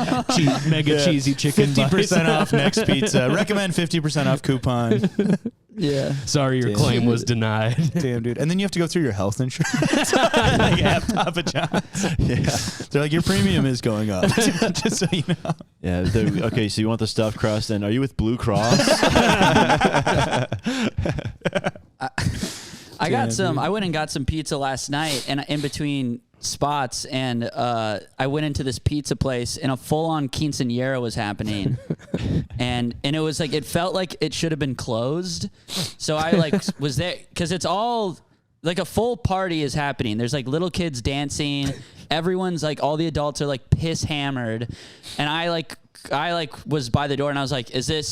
mega cheesy chicken bites. 50% off next pizza. Recommend 50% off coupon. Yeah. Sorry, your Damn. claim was denied. Damn, dude. And then you have to go through your health insurance. Like at Papa John's. Yeah. They're like, your premium is going up. Just so you know. Yeah. Okay, so you want the stuffed crust, and are you with Blue Cross? I got some. I went and got some pizza last night, and in between spots, and I went into this pizza place, and a full-on quinceañera was happening, and it was like it felt like it should have been closed. So I like was there because it's all like a full party is happening. There's like little kids dancing. Everyone's like all the adults are like piss hammered, and I was by the door and I was like,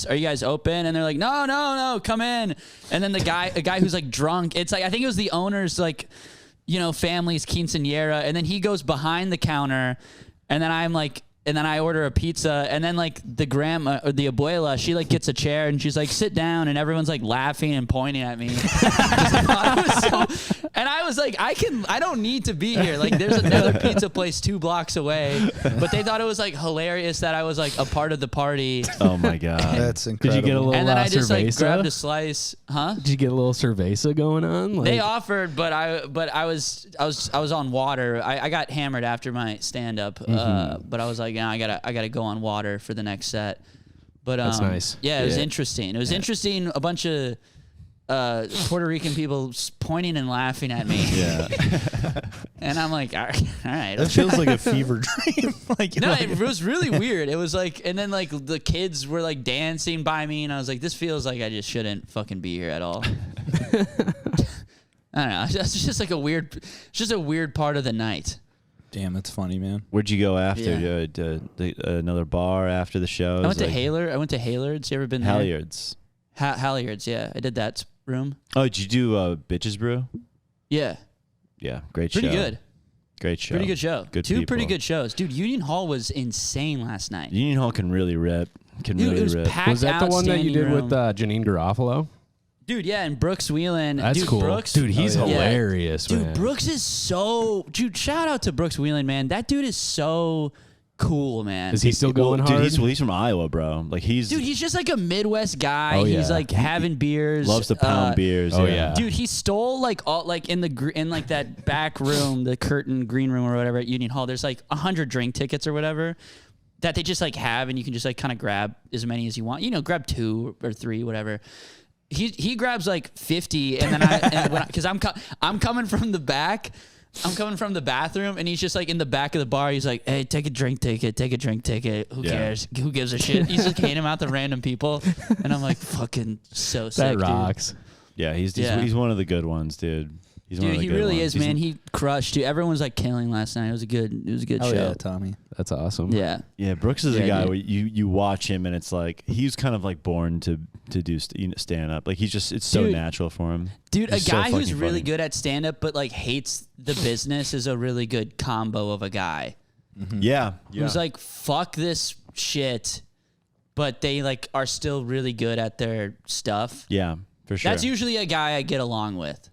are you guys open? And they're like, no, come in. And then a guy who's like drunk, it's like, I think it was the owner's like, family's quinceañera. And then he goes behind the counter and then I order a pizza, and then like the grandma or the abuela, she like gets a chair and she's like, sit down, and everyone's like laughing and pointing at me. And I was like, I don't need to be here. Like there's another pizza place 2 blocks away, but they thought it was like hilarious that I was like a part of the party. Oh my God. That's incredible. Did you get a little And then I just like cerveza? grabbed a slice, huh? Did you get a little cerveza going on? Like, They offered, but I was on water. I got hammered after my stand up, but I was like, yeah, I gotta go on water for the next set. But That's nice. Yeah, it was interesting. It was interesting. A bunch of Puerto Rican people pointing and laughing at me. Yeah. And I'm like, all right. That feels like a fever dream. No, it was really weird. It was like, and then like the kids were like dancing by me, and I was like, this feels like I just shouldn't fucking be here at all. I don't know. It's just like a weird part of the night. Damn, that's funny, man. Where'd you go after? Yeah. Another bar after the show? I went to Halyards. You ever been there? Halyards. Halyards, yeah. I did that room. Oh, did you do Bitches Brew? Yeah. Yeah, great show. Pretty good. Great show. Pretty good show. Good Two people. pretty good shows. Dude, Union Hall was insane last night. Union Hall can really rip. Dude, it was packed. Was that the one that you did room. with Janine Garofalo? Dude, yeah, and Brooks Wheelan. That's dude, cool. Brooks, Dude, he's yeah. hilarious, man. Dude, Brooks is so... Dude, shout out to Brooks Wheelan, man. That dude is so cool, man. Is he still going hard? Dude, he's from Iowa, bro. Like he's just like a Midwest guy. Oh, yeah. He's like having beers. loves to pound beers. Oh, yeah. Dude, he stole like all like in like that back room, the curtain green room or whatever at Union Hall. There's like 100 drink tickets or whatever that they just like have, and you can just like kind of grab as many as you want. Grab 2 or 3, whatever. He grabs like 50, and then because I'm coming from the back. I'm coming from the bathroom, and he's just like in the back of the bar. He's like, "Hey, take a drink ticket. Who cares? Who gives a shit?" He's just handing them out to random people, and I'm like, "Fucking so sick, that rocks. Yeah, he's one of the good ones, dude. He's one of the he good really ones. is, man. He crushed, dude. Everyone was like killing last night. It was a good Oh show. yeah, Tommy. That's awesome. Yeah. Yeah, Brooks is a Yeah, guy dude. where you watch him and it's like he's kind of like born to do stand up. Like it's so Dude. natural for him. Dude, He's a so guy who's fucking really funny. good at stand up but like hates the business is a really good combo of a guy. Yeah, Who's like, fuck this shit, but they like are still really good at their stuff. yeah, for sure. That's usually a guy I get along with.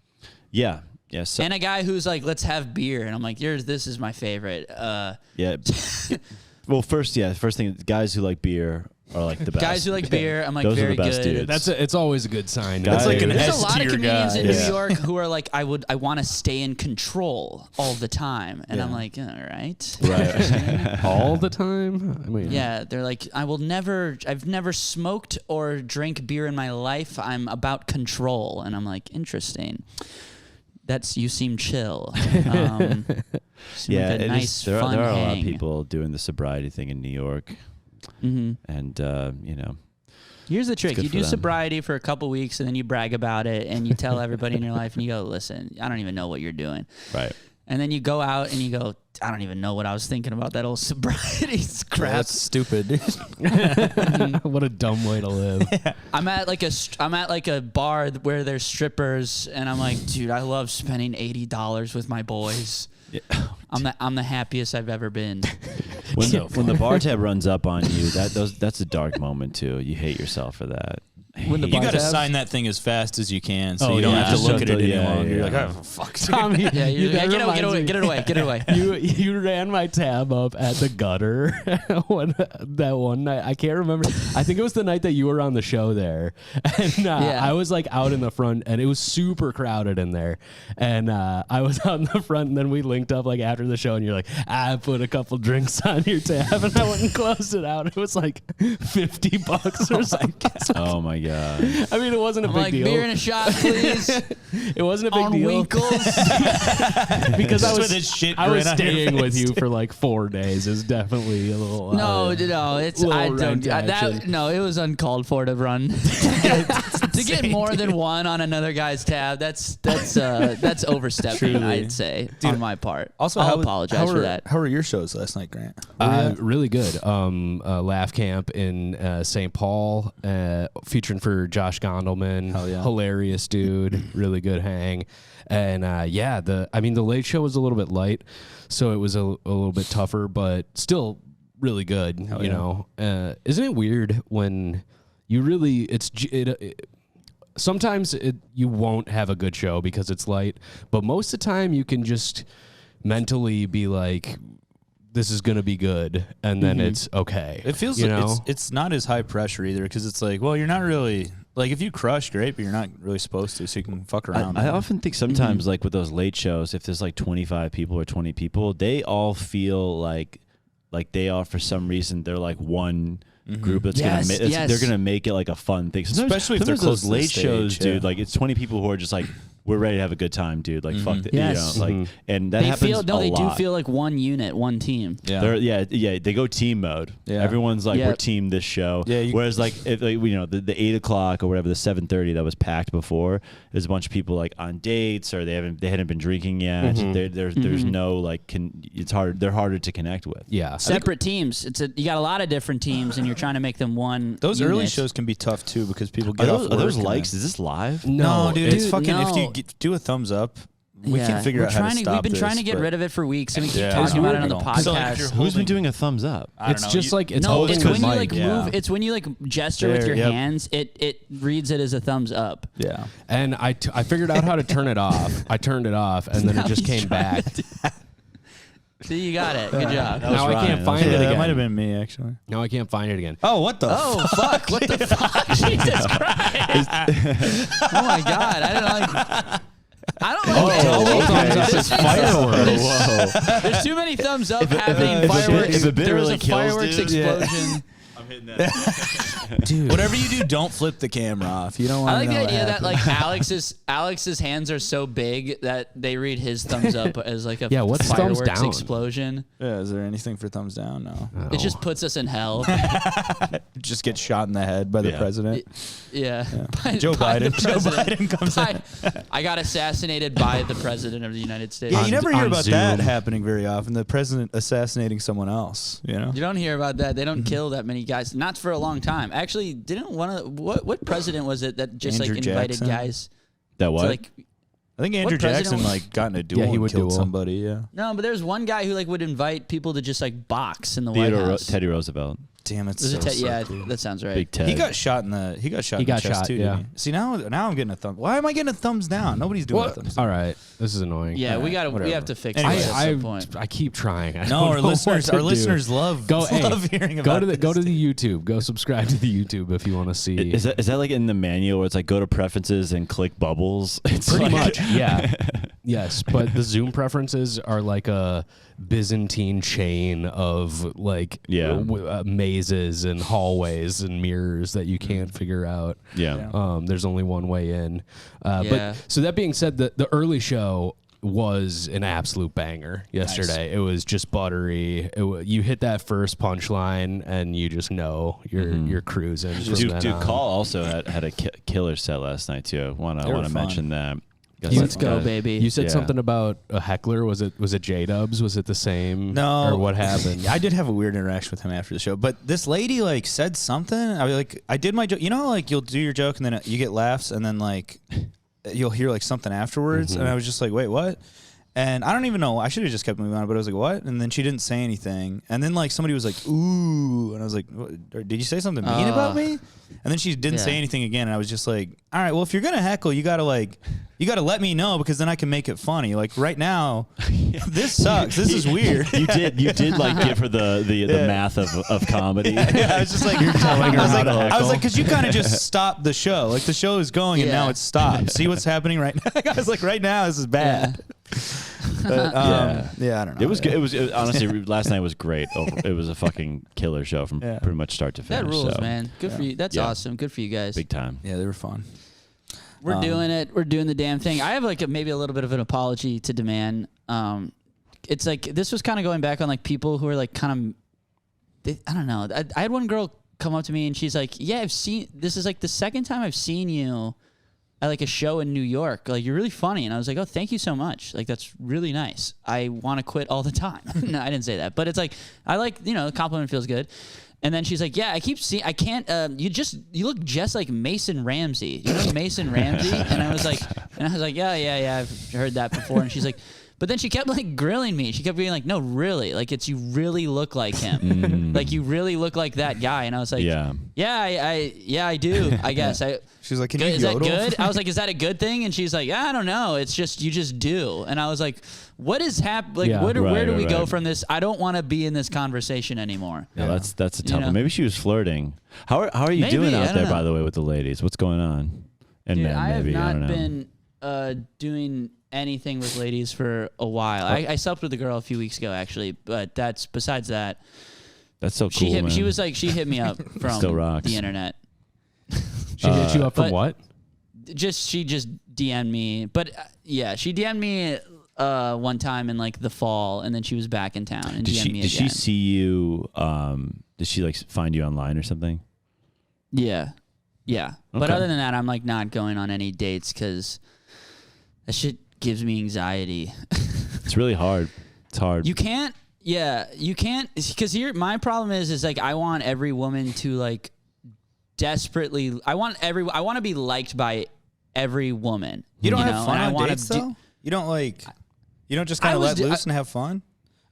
Yeah. So, And a guy who's like, let's have beer. And I'm like, this is my favorite. yeah. Well, first thing, guys who like beer are like the best. Guys who like beer, I'm like, Those are very the best good. dudes. It's always a good sign. That's like an There's a S lot of tier comedians guy. in Yeah. New York who are like, I want to stay in control all the time. And I'm like, all right. right. all the time. I mean, Yeah, they're like, I've never smoked or drank beer in my life. I'm about control. And I'm like, interesting. You seem chill. Seem Yeah, like a it nice, is, there fun are a lot of hang. people doing the sobriety thing in New York, and Here's the trick. good You for do them. sobriety for a couple weeks, and then you brag about it, and you tell everybody in your life, and you go, listen, I don't even know what you're doing. right. And then you go out and you go, I don't even know what I was thinking about that old sobriety crap. That's stupid. what a dumb way to live. I'm at like a bar where there's strippers, and I'm like, dude, I love spending $80 with my boys. Yeah. I'm the happiest I've ever been. When the bar tab runs up on you, that's a dark moment too. You hate yourself for that. I when the You bar got to tabs. sign that thing as fast as you can, so Oh, you don't yeah. have to look at it any Yeah, longer. yeah. You're like, oh, fuck. Tommy, Yeah, you, that get reminds away, me- get it away, get it away. You ran my tab up at the gutter that one night. I can't remember. I think it was the night that you were on the show there, and Yeah. I was like out in the front, and it was super crowded in there, and I was out in the front, and then we linked up like after the show, and you're like, I put a couple drinks on your tab, and I went and closed it out. It was like $50 or something. Oh my god. I mean, it wasn't a I'm big like, deal. beer and a shot, please. It wasn't a big On deal Winkles. because I Just was with his shit I was grin on your staying with face. you for like 4 days. Is definitely a little No, it's little I don't rent action. no, it was uncalled for to run to get more than one on another guy's tab. That's overstepping, Truly. I'd say, on my part. Also, I'll how apologize for that. How were your shows last night, Grant? Really good. Laugh Camp in St. Paul, featuring for Josh Gondelman. Hell yeah. Hilarious dude. Really good hang. And the Late Show was a little bit light, so it was a little bit tougher, but still really good. Hell you yeah. know, isn't it weird when you really sometimes you won't have a good show because it's light, but most of the time you can just mentally be like, this is gonna be good, and then it's okay. It feels you like know? it's not as high pressure either, because it's like, well, you're not really like, if you crush, great, but you're not really supposed to, so you can fuck around. I often think sometimes, like with those late shows, if there's like 25 people or 20 people, they all feel like they are, for some reason, they're like one group that's Yes, gonna yes. they're gonna make it like a fun thing. Especially if they're sometimes close those to the late stage, shows, dude. yeah. Like it's 20 people who are just like, we're ready to have a good time, dude. Like fuck it, Yes. you know, like, and that They happens feel a they do lot. feel like one unit, one team. yeah. They go team mode. Yeah. Everyone's like, Yep. we're team this show. Yeah, Whereas like, if like, you know, the 8 o'clock or whatever, the 7:30 that was packed before, there's a bunch of people like on dates, or they hadn't been drinking yet. There's no like, it's hard. They're harder to connect with. Yeah. Separate teams. You got a lot of different teams, and you're trying to make them one. Those unit. early shows can be tough too, because people Are get off those, work. are those and likes? then- Is this live? No, dude, it's Dude, fucking. If no. you do a thumbs up, we can figure We're out how to trying stop We've been trying this, to get but- rid of it for weeks, and we keep Yeah, talking about it on the brutal. So, like, podcast. if you're Who's been holding- doing a thumbs up? I don't It's know, just like it's No, holding it's the when you mic. like yeah. move. It's when you like gesture with There, your yep. hands. It reads it as a thumbs up. Yeah. And I figured out how to turn it off. I turned it off, and then Now it just he's came trying back. See, you got it. Good job. That was Now I Ryan. can't find Yeah, it that again. might have been me actually. Now I can't find it again. Oh, what the? Oh fuck! What the fuck? Jesus Christ! Oh my god! I don't like. I don't like Oh, it. okay. This is Fireworks. Whoa. There's too many thumbs up happening. Fireworks. if a bit there was really a kills, fireworks dude. explosion. I'm hitting that. Dude. Whatever you do, don't flip the camera off. You don't want I like to the know what idea that happened. like Alex's hands are so big that they read his thumbs up as like a Yeah, what's thumbs fireworks down? explosion. Yeah, is there anything for thumbs down? No. It just puts us in hell. Just get shot in the head by the Yeah. president. Yeah. Joe By the Biden. Joe president. Biden comes in. I got assassinated by the president of the United States. Yeah, you On- never hear on about that Zoom. happening very often. The president assassinating someone else. You know. You don't hear about that. They don't Mm-hmm. kill that many guys. Not for a long time. Actually, didn't one of what president was it that just Andrew like invited Jackson? guys That to what? like I think Andrew president Jackson was- like got in a duel Yeah, he and would killed duel. somebody. Yeah. no, but there's one guy who like would invite people to just like box in the White Theodore House. Teddy Roosevelt. Damn, it's Was so it yeah, sick, dude. that sounds right. Big Ted. He got shot in the He in got the chest shot, too. yeah. Didn't he? See now I'm getting a thumb. Why am I getting a thumbs down? Nobody's doing a thumbs down. All right, this is annoying. Yeah, we got we whatever. have to fix Anyway. this at some point. I keep trying. I No, don't our know what listeners to our do. listeners love love hearing about go to this. the YouTube. Go subscribe to the YouTube if you want to see. Is that like in the manual where it's like go to preferences and click bubbles? It's Pretty like- much, yeah. Yes, but the Zoom preferences are like a Byzantine chain of like Yeah. mazes and hallways and mirrors that you can't figure out. Yeah. There's only one way in. Yeah. But so that being said, the early show was an absolute banger yesterday. It was just buttery. You hit that first punchline and you just know you're cruising. from then Dude, on. Call also had a killer set last night too. I want They were to fun. mention that. Let's go, baby. You said Yeah. something about a heckler. Was it J-Dubs? Was it the same? No. Or what happened? I did have a weird interaction with him after the show, but this lady like said something. I did my joke. You know, like you'll do your joke and then you get laughs, and then like you'll hear like something afterwards, and I was just like, wait, what? And I don't even know. I should have just kept moving on, but I was like, what? And then she didn't say anything. And then like somebody was like, ooh. And I was like, did you say something mean about me? And then she didn't say anything again. And I was just like, all right, well, if you're going to heckle, you got to let me know because then I can make it funny. Like right now, this sucks. This is weird. You did like give her the math of comedy. Yeah, I was just like, you're telling her how to I was heckle. like, because you kind of just stopped the show. Like the show is going and now it's stopped. See what's happening right now? I was like, right now, this is bad. But, I don't know. It was good. It was honestly last night was great. It was a fucking killer show from pretty much start to finish. That rules, so. man. Good for you. That's awesome. Good for you guys. Big time. Yeah, they were fun. We're doing it. We're doing the damn thing. I have like maybe a little bit of an apology to demand. It's like this was kind of going back on like people who are like kind of, I don't know. I had one girl come up to me and she's like, yeah, this is like the second time I've seen you at like a show in New York. Like, you're really funny. And I was like, oh, thank you so much. Like, that's really nice. I want to quit all the time. No, I didn't say that. But it's like, I like, the compliment feels good. And then she's like, yeah, I can't, you look just like Mason Ramsey. You know Mason Ramsey? And I was like, yeah, I've heard that before. And she's like, but then she kept like grilling me. She kept being like, no, really, like you really look like him. Like you really look like that guy. And I was like, yeah, I do. I guess. She's like, can you is that yodel? good? I was like, is that a good thing? And she's like, I don't know. It's just, you just do. And I was like, what is happening? Like, where do we go from this? I don't want to be in this conversation anymore. Yeah, that's a tough one. Maybe she was flirting. How are you doing out there, by the way, with the ladies? What's going on? And dude, men, I have maybe. not I don't know. been doing anything with ladies for a while. I slept with a girl a few weeks ago, actually, but besides that. That's so cool, man. She was like, she hit me up from Still rocks. the internet. She hit you up from what? She just DM'd me. But she DM'd me one time in like the fall, and then she was back in town and DM'd me again. Did she see you? Did she like find you online or something? Yeah. Okay. But other than that, I'm like not going on any dates because that shit gives me anxiety. It's really hard. It's hard. You can't, because here my problem is like I want every woman to like desperately. I want to be liked by every woman. You don't have fun on dates though. You don't just kind of let loose and have fun.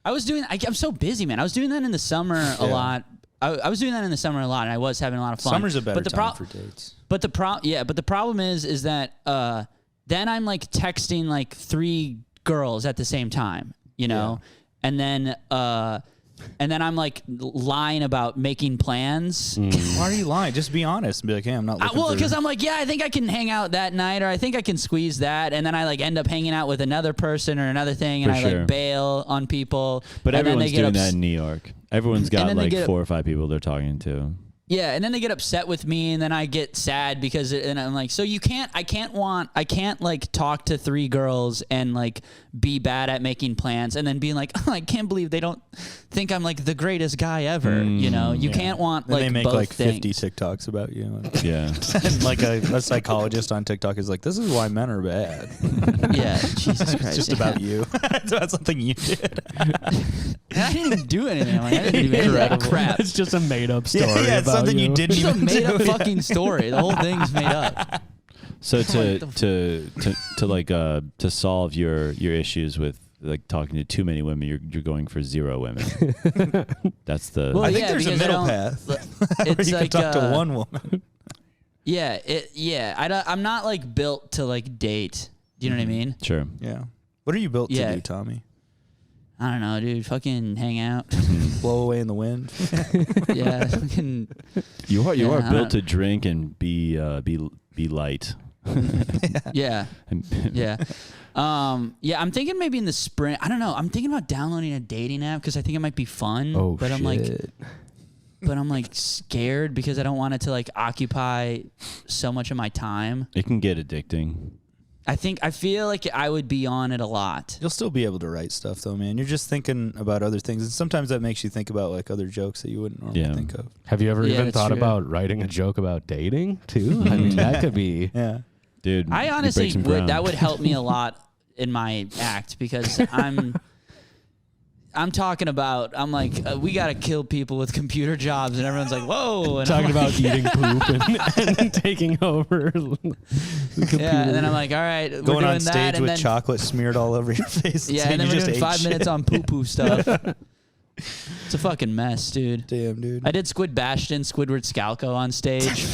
I was doing. I'm so busy, man. I was doing that in the summer a lot. I was doing that in the summer a lot, and I was having a lot of fun. Summer's a better time for dates. But the problem is that then I'm like texting like 3 girls at the same time, and then I'm like lying about making plans. Why are you lying? Just be honest and be like, hey, I'm not looking well, because I'm like, yeah, I think I can hang out that night, or I think I can squeeze that, and then I like end up hanging out with another person or another thing, and I like bail on people. But and everyone's doing that in New York. Everyone's got like 4 or 5 people they're talking to. Yeah, and then they get upset with me, and then I get sad because, and I'm like, so I can't like talk to 3 girls and like be bad at making plans, and then being like, oh, I can't believe they don't think I'm like the greatest guy ever. You can't want like they make both like 50 things. TikToks about you. Yeah, and like a psychologist on TikTok is like, this is why men are bad. Yeah, Jesus Christ, It's just about you. It's about something you did. I didn't even do anything. Like, I didn't even do that crap. It's just a made up story. Yeah, it's something you didn't It's a even made do. up fucking story. The whole thing's made up. So to solve your issues with like talking to too many women, you're going for 0 women. That's the. Well, I think there's a because middle path where It's you like, can talk to one woman. I'm not like built to like date. Do you know what I mean? Sure. Yeah. What are you built to do, Tommy? I don't know, dude. Fucking hang out. Blow away in the wind. Yeah. Fucking. You are built to drink and be light. Yeah. Yeah. I'm thinking maybe in the spring. I don't know. I'm thinking about downloading a dating app because I think it might be fun. Oh, but shit. I'm like scared because I don't want it to like occupy so much of my time. It can get addicting. I feel like I would be on it a lot. You'll still be able to write stuff though, man. You're just thinking about other things, and sometimes that makes you think about like other jokes that you wouldn't normally think of. Have you ever even thought about writing a joke about dating too? I mean, that could be. Yeah, dude. I honestly would. That would help me a lot in my act because I'm talking about, I'm like, we got to kill people with computer jobs. And everyone's like, whoa. And Talking I'm about like, eating poop and taking over the computer. yeah. And then I'm like, all right, we're Going doing on stage that. And with then, chocolate smeared all over your face. yeah, and then we're doing 5 minutes on poo-poo stuff. It's a fucking mess, dude. Damn, dude. I did Squid Bastion, Squidward Scalco on stage.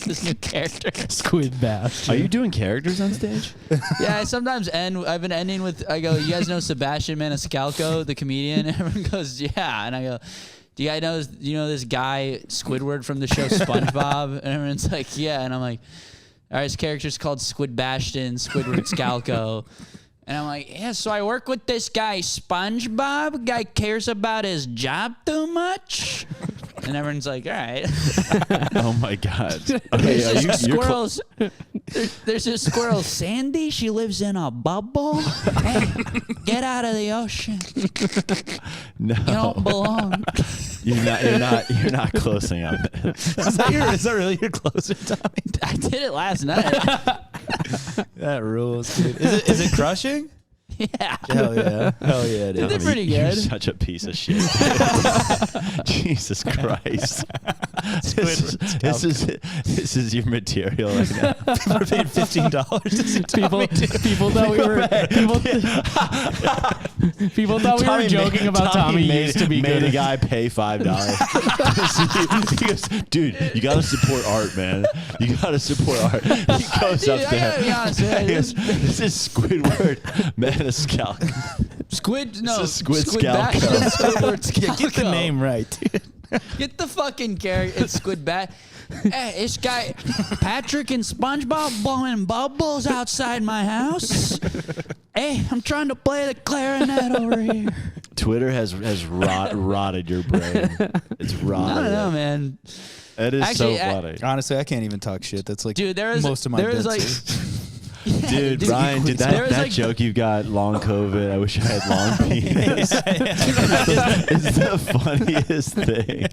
This new character. Squid bash. Are you doing characters on stage? Yeah, I sometimes end. I've been ending with. I go, you guys know Sebastian Maniscalco, the comedian? And everyone goes, yeah. And I go, do you guys know? You know this guy Squidward from the show SpongeBob? And everyone's like, yeah. And I'm like, all right, his character's called Squid Bastion, Squidward Scalco. And I'm like, yeah, so I work with this guy SpongeBob. Guy cares about his job too much. And everyone's like, all right. Oh my God. There's Okay, this squirrels. There's this squirrel, Sandy. She lives in a bubble. Hey, get out of the ocean. no, You don't belong. You're not closing on it. Is that really your closer, Tommy? I did it last night. That rules, dude. Is it crushing? Yeah. Hell yeah. Hell yeah, They're dude. pretty You're good. such a piece of shit. Jesus Christ. This is your material right now. People are paying $15 to see Tommy. People thought we were people thought we were joking about Tommy used to be made good. a guy pay $5. He goes, dude, you gotta support art, man. You gotta support art. He goes Dude, up I there. gotta be honest, man. He goes, this is Squidward Maniscalco. Squid, no. This is Squid Bat- Scalco. Squidward Scalco. Get the name right, dude. Get the fucking character. It's Squid Bat. Hey, this guy, Patrick and SpongeBob blowing bubbles outside my house. Hey, I'm trying to play the clarinet over here. Twitter has rotted your brain. It's rotted. I don't know, man. It is Actually, so funny. Honestly, I can't even talk shit. That's like Dude, there is most of my there is bits. like Dude, dude, Brian, did there is that like- joke you got long COVID? I wish I had long penis. It's the funniest thing.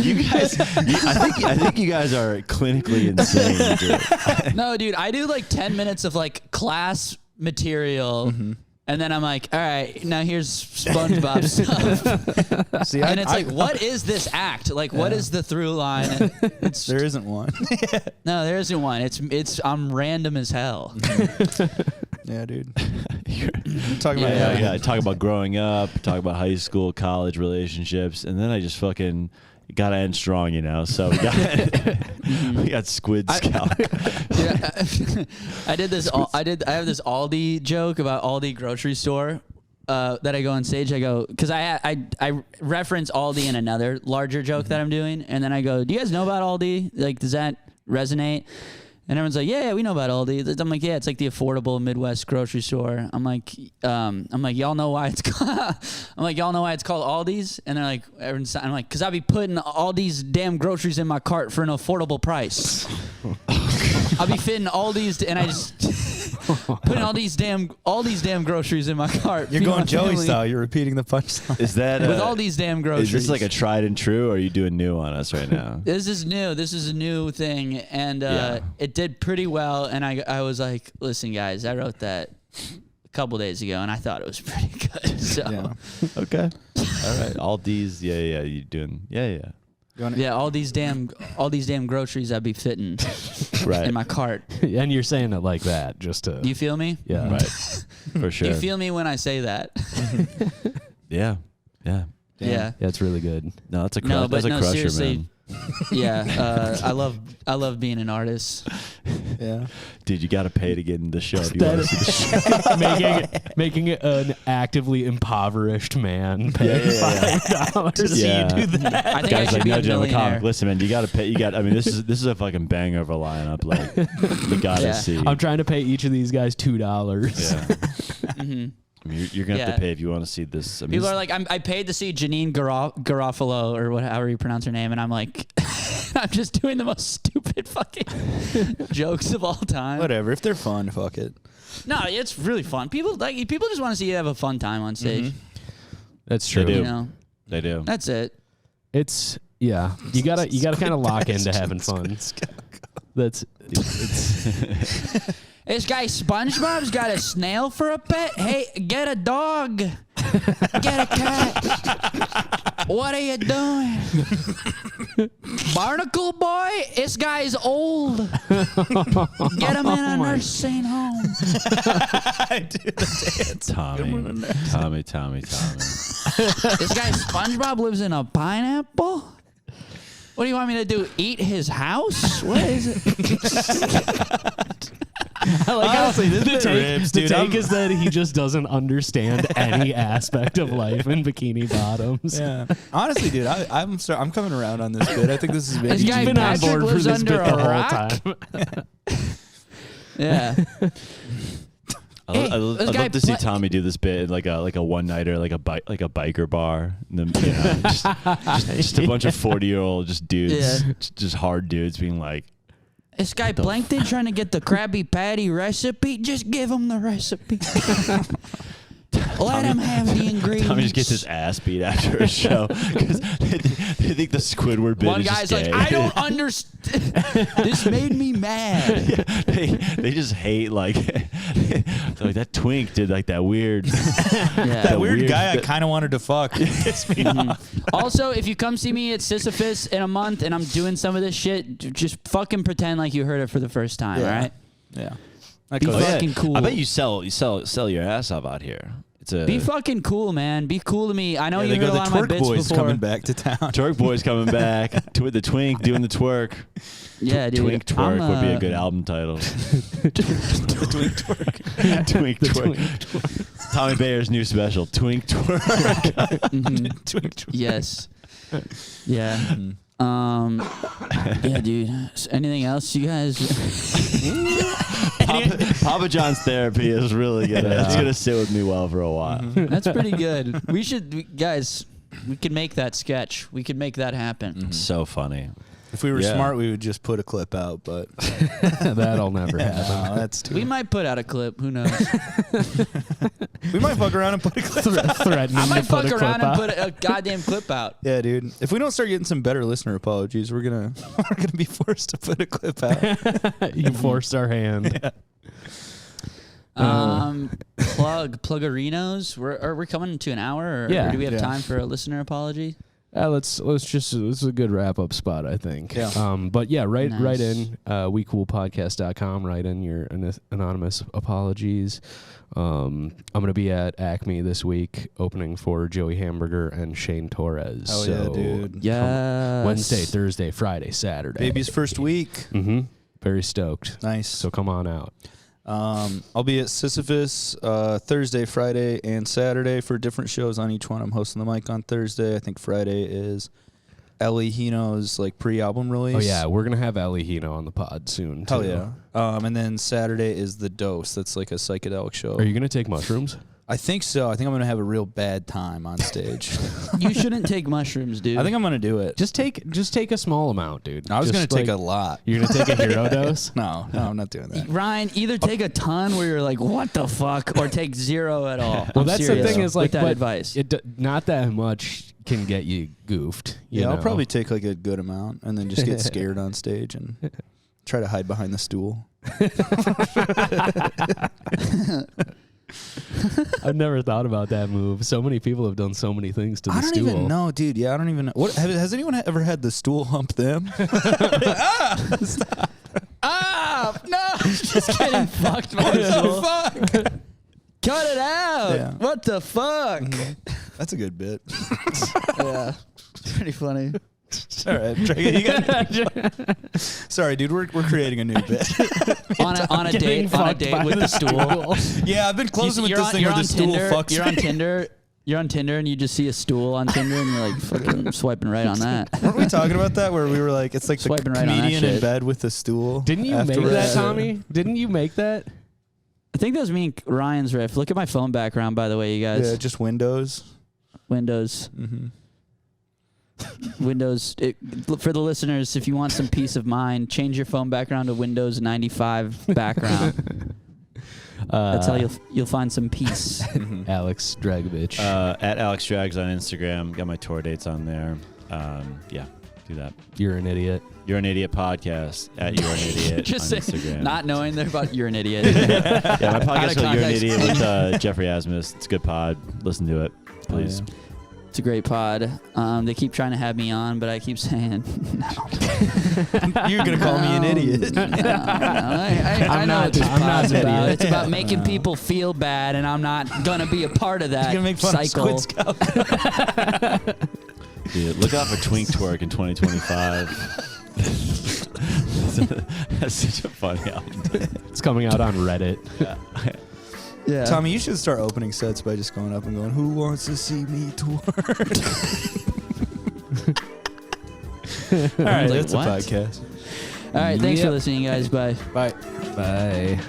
You guys, I think you guys are clinically insane, dude. No, dude, I do like 10 minutes of like class material. And then I'm like, all right, now here's SpongeBob stuff. See, And it's like, what is this act? Like, what is the through line? It's, there isn't one. no, there isn't one. I'm random as hell. Yeah, dude. Talking about Yeah. Talk about growing up, talk about high school, college relationships, and then I just fucking gotta end strong, you know. So we got Squid Scalp. Yeah, I did this. I have this Aldi joke about Aldi grocery store that I go on stage. I go because I reference Aldi in another larger joke that I'm doing, and then I go, "Do you guys know about Aldi? Like, does that resonate?" And everyone's like, yeah, we know about Aldi. I'm like, yeah, it's like the affordable Midwest grocery store. I'm like, y'all know why it's called, y'all know why it's called Aldi's? And they're like, I'm like, because I'll be putting all these damn groceries in my cart for an affordable price. I'll be fitting all these, and I just putting all these damn groceries in my cart. You're going Joey style. You're repeating the punchline. Is that with all these damn groceries. Is this like a tried and true, or are you doing new on us right now? This is new. This is a new thing, and it did pretty well. And I was like, listen, guys, I wrote that a couple days ago, and I thought it was pretty good. So Yeah. Okay, all right. All these, yeah. You doing, yeah. yeah, all these damn groceries I'd be fitting Right. in my cart. And you're saying it like that, just to You feel me? yeah. Right. For sure. You feel me when I say that? Yeah. Yeah. Yeah, it's really good. No, that's a No, but that's a no, crusher, seriously. man. Yeah. I love being an artist. Yeah. Dude, you got to pay to get in the show. If you want to see the show. making an actively impoverished man pay Yeah. $5 to see Yeah. you do that. I think Guys I should like be a no general millionaire. comic. Listen, man, you got to pay. I mean, this is a fucking banger of a lineup. Like, you got to Yeah. see. I'm trying to pay each of these guys $2. Yeah. hmm I mean, you're gonna have Yeah. to pay if you want to see this. I mean, People this- are like, I paid to see Janine Garofalo or however you pronounce her name, and I'm like, I'm just doing the most stupid fucking jokes of all time. Whatever. If they're fun, fuck it. No, it's really fun. People just want to see you have a fun time on stage. That's They true. do. You know, they do. that's it. It's yeah. You gotta kind of lock into having fun. That's it's This guy SpongeBob's got a snail for a pet. Hey, get a dog. Get a cat. What are you doing? Barnacle boy, this guy's old. Get him in a nursing home. Dude, the dance. Tommy. This guy SpongeBob lives in a pineapple? What do you want me to do? Eat his house? What is it? Honestly, this rips, dude. The take is that he just doesn't understand any aspect of life in bikini bottoms. Yeah. Honestly, dude, I'm coming around on this bit. I think this is This guy Been on Patrick board for lives this under bit the a whole rock? time. Yeah. I'd Hey, love this guy to see pla- Tommy do this bit like a one nighter, like a biker bar. And then, just a bunch of 40-year-old dudes, Yeah. just hard dudes being like, This guy Plankton trying to get the Krabby Patty recipe. Just give him the recipe. Let him have the ingredients. Tommy just gets his ass beat after a show because they think the Squidward bit One is guy's just like, gay. I don't understand. This made me mad. they just hate like that twink did like that weird Yeah. that weird guy I that- kind of wanted to fuck. Pissed me off. Also, if you come see me at Sisyphus in a month and I'm doing some of this shit, just fucking pretend like you heard it for the first time, Yeah. all right? Yeah. Be Oh, yeah. fucking cool. I bet you sell your ass off out here. It's a Be fucking cool, man. Be cool to me. I know Yeah, you they heard go a the lot of my twerk bits boys before. coming back to town. Twerk boys coming back with the twink doing the twerk. Yeah, dude. Twink twerk I'm, would be a good album title. Twink twerk. Twink twerk. Tommy Bayer's new special, Twink twerk. Mhm. Twink twerk. Yes. Yeah. Yeah, dude. Anything else, you guys? Papa John's therapy is really it's gonna sit with me well for a while. That's pretty good. We should, guys. We could make that sketch. We could make that happen. So funny. If we were Yeah. smart, we would just put a clip out, but That'll never happen. no, that's too. We might put out a clip. Who knows? We might fuck around and put a clip out. Threatening I might to put fuck a clip around and out. put a goddamn clip out. Yeah, dude. If we don't start getting some better listener apologies, we're gonna be forced to put a clip out. You forced our hand. Plugarinos. Are we coming to an hour, or Yeah. do we have Yeah. time for a listener apology? Let's just, this is a good wrap up spot, I think. Yeah. But yeah, write Nice. in wecoolpodcast.com, write in your anonymous apologies. I'm going to be at Acme this week opening for Joey Hamburger and Shane Torres. Oh so yeah, dude. Yeah. Wednesday, Thursday, Friday, Saturday. Baby's first week. Mm-hmm. Very stoked. Nice. So come on out. I'll be at Sisyphus Thursday, Friday, and Saturday for different shows on each one. I'm hosting the mic on Thursday. I think Friday is Ellie Hino's like pre-album release. Oh yeah, we're gonna have Ali Hino on the pod soon. Hell too. yeah. And then Saturday is The Dose. That's like a psychedelic show. Are you gonna take mushrooms? I think so. I think I'm going to have a real bad time on stage. You shouldn't take mushrooms, dude. I think I'm going to do it. Just take a small amount, dude. I was going Just to take like- a lot. You're gonna take a hero dose? No, I'm not doing that. Ryan, either take a ton where you're like, what the fuck, or take zero at all. Well, I'm that's serious the thing is like with that but advice. not that much can get you goofed. You Yeah, I'll know? probably take like a good amount and then just get scared on stage and try to hide behind the stool. I've never thought about that move. So many people have done so many things to the I don't stool. even know, dude. Yeah, I don't even know. Has anyone ever had the stool hump them? No, just getting fucked by the stool. Fuck. Cut it out. Yeah. What the fuck? That's a good bit. Yeah, it's pretty funny. All right, you got. Sorry, dude. We're creating a new bit. on a Getting date fucked by with the stool. Yeah, I've been closing with this thing where the stool fucks You're me. on Tinder. You're on Tinder and you just see a stool on Tinder and you're like fucking swiping right on that. Weren't we talking about that where we were like, it's like the Swiping right on that comedian in shit. bed with the stool? Didn't you make afterwards? that, Tommy? Didn't you make that? I think that was me and Ryan's riff. Look at my phone background, by the way, you guys. Yeah, just Windows. Windows. Mm-hmm. Windows. For the listeners, if you want some peace of mind, change your phone background to Windows 95 background. That's how you'll find some peace. Alex Dragicivech. At Alex Drags on Instagram. Got my tour dates on there. Yeah. Do that. You're an idiot. You're an Idiot podcast at You're an Idiot Just on say, Instagram. not knowing they're about You're an Idiot. Yeah, my Out podcast of called You're an context. Idiot with Jeffrey Asmus. It's a good pod. Listen to it, please. It's a great pod. They keep trying to have me on, but I keep saying no. You're gonna call me an idiot. I know not- what this I'm not pod's an about. idiot. It's about making people feel bad, and I'm not gonna be a part of that You're gonna make fun cycle. of Squid Scout. Dude, look out for Twink Twerk in 2025. That's such a funny album. It's coming out on Reddit. Yeah. Tommy, you should start opening sets by just going up and going, "Who wants to see me twerk?" All right, Like, that's what? a podcast. All right. Thanks for Yep. listening, guys. Bye. Bye. Bye.